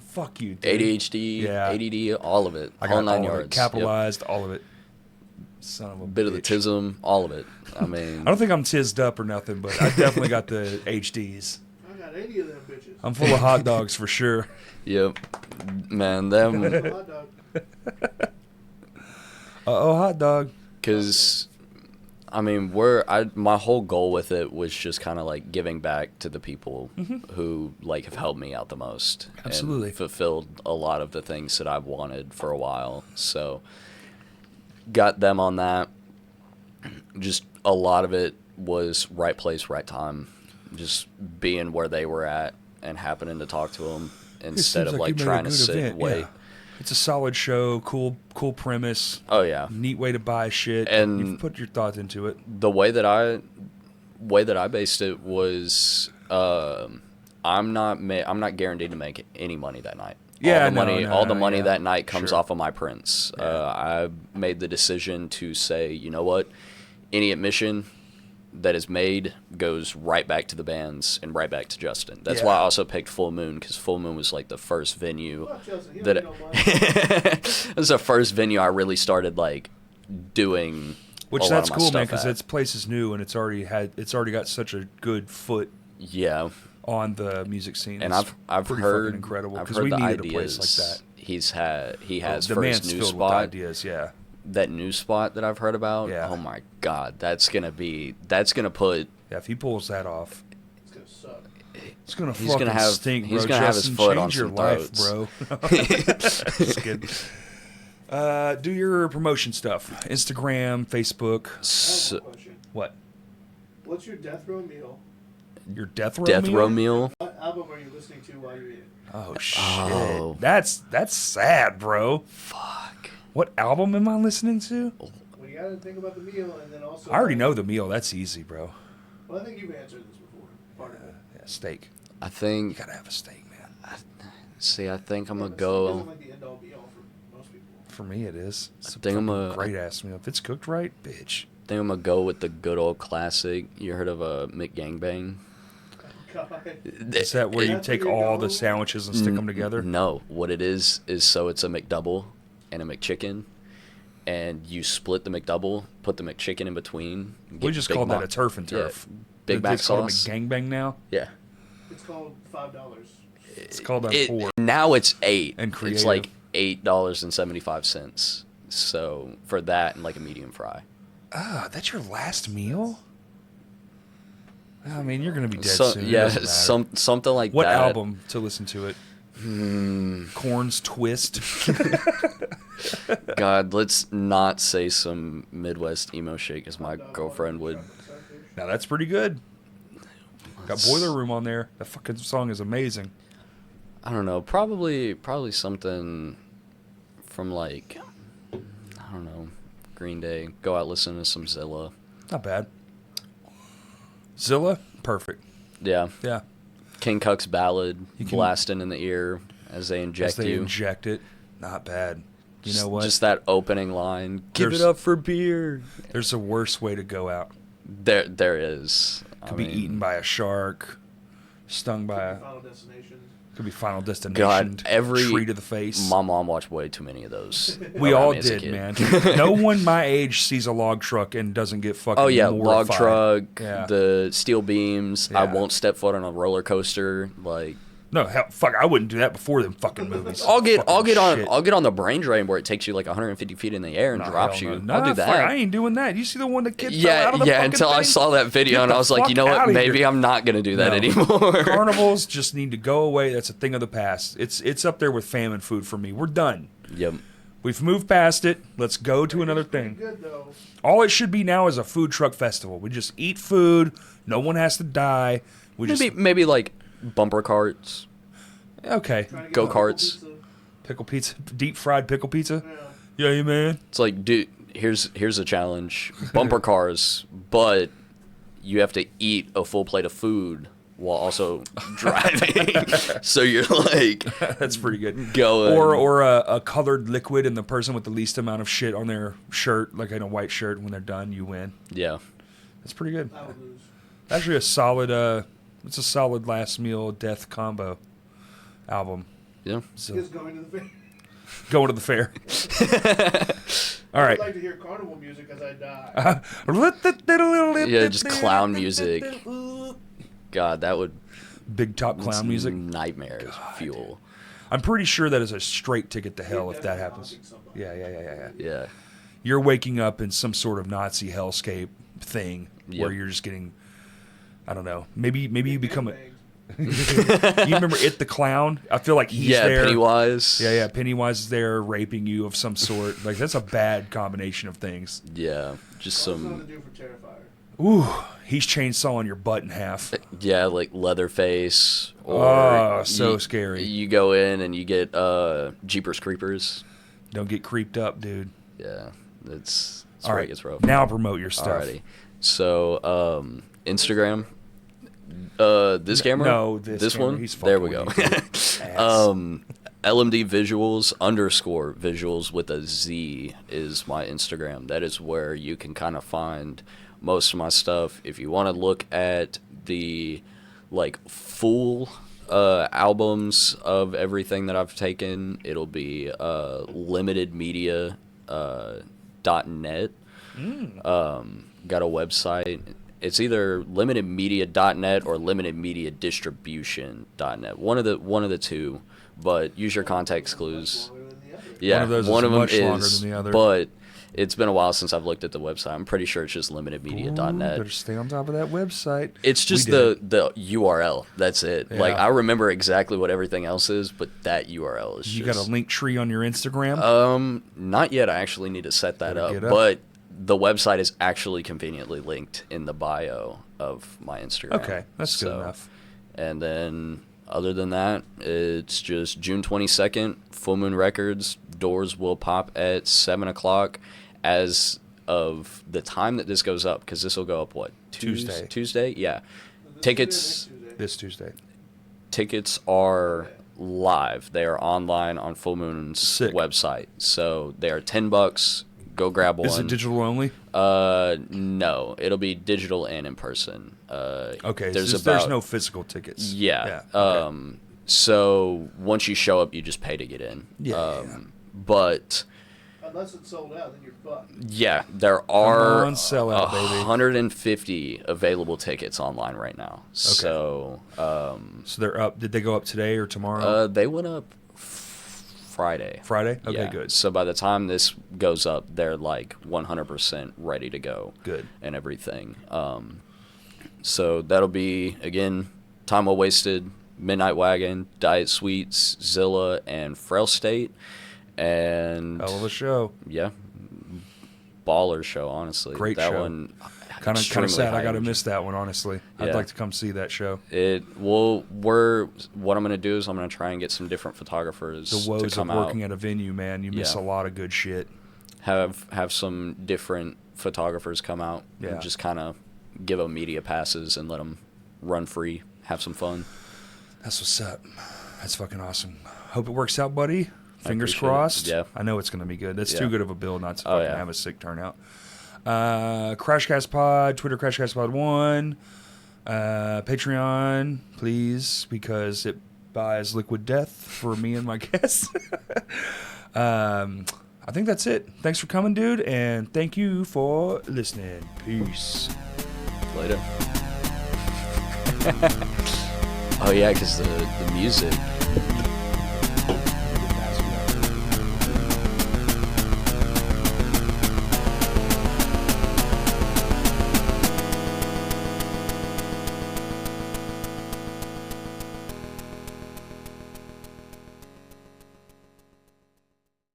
fuck you, dude. ADHD, Yeah. ADD, all of it. I all got 9 all yards. of it. Capitalized, all of it. Son of a Bit of the bitch. tism, all of it. I mean, I don't think I'm tizzed up or nothing, but I definitely got the HDs. I got 80 of them bitches. I'm full of hot dogs for sure. yep. Man, them, Hot dog. Hot dog. because, I mean, my whole goal with it was just kind of like giving back to the people who like have helped me out the most. Absolutely. And fulfilled a lot of the things that I've wanted for a while. So, got them on that. Just a lot of it was right place, right time. Just being where they were at and happening to talk to them instead of like you made a trying to good sit event. and wait. Yeah. It's a solid show, cool premise, Oh yeah. neat way to buy shit. And you've put your thoughts into it. The way that I based it was I'm not guaranteed to make any money that night. Yeah, all the money yeah. that night comes Sure. off of my prints. Yeah. I made the decision to say, you know what, any admission that is made goes right back to the bands and right back to Justin. That's why I also picked Full Moon, because Full Moon was like the first venue Fuck Chelsea. He that don't need no money. it was the first venue I really started like doing a lot that's of my cool, man, stuff because at. its place is new and it's already got such a good foot Yeah, on the music scene. and It's I've pretty heard fucking incredible I've because heard we the needed ideas a place like that. he has The for man's his new filled with spot. ideas, yeah. That new spot that I've heard about. Yeah. Oh my god, that's gonna put. Yeah, if he pulls that off, It's gonna suck. it's gonna He's fucking gonna have- stink, bro. he's gonna have his Justin, foot change on your some life, throats. bro. Just kidding. Do your promotion stuff. Instagram, Facebook. I have So, one question. What? What's your death row meal? Your death row Death meal? Row Meal. What album are you listening to while you're eating? Oh shit. Oh. That's sad, bro. Fuck. What album am I listening to? Well, you gotta think about the meal, and then also. I already know the meal. That's easy, bro. Well, I think you've answered this before. Part of it. Yeah, steak. I You think. gotta have a steak, man. See, I think I'm Yeah, gonna but steak go. isn't like the end all be all for most people. For me, it is. It's I think I'm a- great ass meal. If it's cooked right, bitch. I think I'm gonna go with the good old classic. You heard of a McGangbang? Oh, God. Is that where you That's take where you all go? the sandwiches and stick them together? No, what it is so it's a McDouble and a McChicken, and you split the McDouble, put the McChicken in between. We get just Big called that Mac- a turf and turf. Yeah, Big Mac It's called sauce. a gangbang now. Yeah. It's called $5. It's called a It, four. now it's $8. And It's like creative. $8.75. So for that and like a medium fry. Ah, that's your last meal? I mean, you're gonna be dead So, soon. It yeah, doesn't matter. something like What that. album to listen to it? Corn's Twist. God, let's not say some Midwest emo shit as my girlfriend would. Now that's pretty good. Got Boiler Room on there. That fucking song is amazing. I don't know. Probably something from like, I don't know, Green Day. Go out listen to some Zilla. Not bad. Zilla, perfect. Yeah. Yeah. King Cuck's ballad You can- blasting in the ear as they inject As they you. inject it, not bad. You know what? Just that opening line. Give There's- it up for beer. There's a worse way to go out. There is. Could be eaten by a shark, stung by a. Final Destination. Could be Final Destination. God, every tree to the face. My mom watched way too many of those. We around all me as a did, kid. man. No one my age sees a log truck and doesn't get fucking. Oh yeah, log mortified. truck, Yeah. the steel beams. I Yeah. won't step foot on a roller coaster. Like No, hell, fuck, I wouldn't do that before them fucking movies. I'll get Fucking shit. on the brain drain where it takes you like 150 feet in the air and Nah, drops hell you. no. I'll do Nah, that. fuck, I ain't doing that. You see the one that kid fell Yeah, out of the yeah. fucking Until I thing? saw that video Get and the I was like, you know fuck what? outta Maybe here. I'm not gonna do that No. anymore. Carnivals just need to go away. That's a thing of the past. It's up there with famine food for me. We're done. Yep. We've moved past it. Let's go to another Pretty thing. good though. All it should be now is a food truck festival. We just eat food. No one has to die. We Maybe like bumper carts. okay. Trying to get Go-karts. pizza. Pickle pizza, deep fried pickle pizza. Yeah. Yeah, man. It's like, dude, here's a challenge: bumper cars, but you have to eat a full plate of food while also driving. So you're like That's pretty good. going. Or a colored liquid, and the person with the least amount of shit on their shirt, like in a white shirt, when they're done, you win. Yeah. That's pretty good. I would lose. Actually, a solid. It's a solid last meal death combo album. Yeah. So Just going to the fair. going to the fair. All right. I'd like to hear carnival music as I die. Yeah, just clown music. God, that would Big top clown music. nightmares fuel. I'm pretty sure that is a straight ticket to hell if that Definitely happens. haunting somebody. Yeah. Yeah. You're waking up in some sort of Nazi hellscape thing where Yep. you're just getting, I don't know. Maybe you become a. Gangbangs. You remember It the Clown? I feel like he's Yeah, there. Pennywise. Yeah. Pennywise is there raping you of some sort. Like that's a bad combination of things. Yeah, just What's something some. to do for Terrifier? Ooh, he's chainsawing your butt in half. Yeah, like Leatherface. Or Oh, so you- scary. You go in and you get Jeepers Creepers. Don't get creeped up, dude. Yeah, that's All where right, it gets rough. now promote your stuff. Alrighty. So, Instagram. This camera? no, this camera. one? He's There we fucking go. with you. Ass. LMD Visuals _ visuals with a Z is my Instagram. That is where you can kind of find most of my stuff. If you want to look at the like full albums of everything that I've taken, it'll be limitedmedia.net. Got a website. It's either limitedmedia.net or limitedmediadistribution.net. One of the two, but use your context clues. Longer than the other. Yeah, One of those one is of them much longer is, than the other. but it's been a while since I've looked at the website. I'm pretty sure it's just limitedmedia.net. Better stay on top of that website. It's just We did. the URL. That's it. Like, Yeah. I remember exactly what everything else is, but that URL is You just... got a link tree on your Instagram? Not yet. I actually need to set that Gotta up. get up. But the website is actually conveniently linked in the bio of my Instagram. Okay, that's good enough. And then, other than that, it's just June 22nd, Full Moon Records. Doors will pop at 7 o'clock as of the time that this goes up, because this will go up, what? Tuesday. Tuesday? Yeah. This Tickets... Tuesday. This Tuesday. Tickets are live. They are online on Full Moon's Sick. website. So they are $10. Go grab one. Is it digital only? No, it'll be digital and in person. Okay, there's there's no physical tickets. Yeah. Okay. So once you show up, you just pay to get in. Yeah. But Unless it's sold out, then you're fucked. yeah, there are on, sell out, baby. 150 available tickets online right now. So So they're up. Did they go up today or tomorrow? they went up Friday. Friday? Okay, Yeah. good. So by the time this goes up, they're like 100% ready to go. Good. And everything. So that'll be, again, Time Well Wasted, Midnight Wagon, Diet Sweets, Zilla, and Frail State. And Hell of a show. yeah, baller show, honestly. Great that show. one. Kind of extremely sad. I high got to energy. miss that one, honestly. I'd Yeah. like to come see that show. What I'm gonna do is I'm gonna try and get some different photographers The to woes of come working out. at a venue, man. You miss Yeah. a lot of good shit. Have some different photographers come out Yeah. and just kind of give them media passes and let them run free, have some fun. That's what's up. That's fucking awesome. Hope it works out, buddy. Fingers appreciate it. crossed. Yeah. I know it's going to be good. That's Yeah. too good of a build not to Oh, fucking yeah. have a sick turnout. Crashcast Pod, Twitter Crashcast Pod 1. Patreon, please, because it buys liquid death for me and my guests. I think that's it. Thanks for coming, dude, and thank you for listening. Peace. Later. Oh yeah, because the music.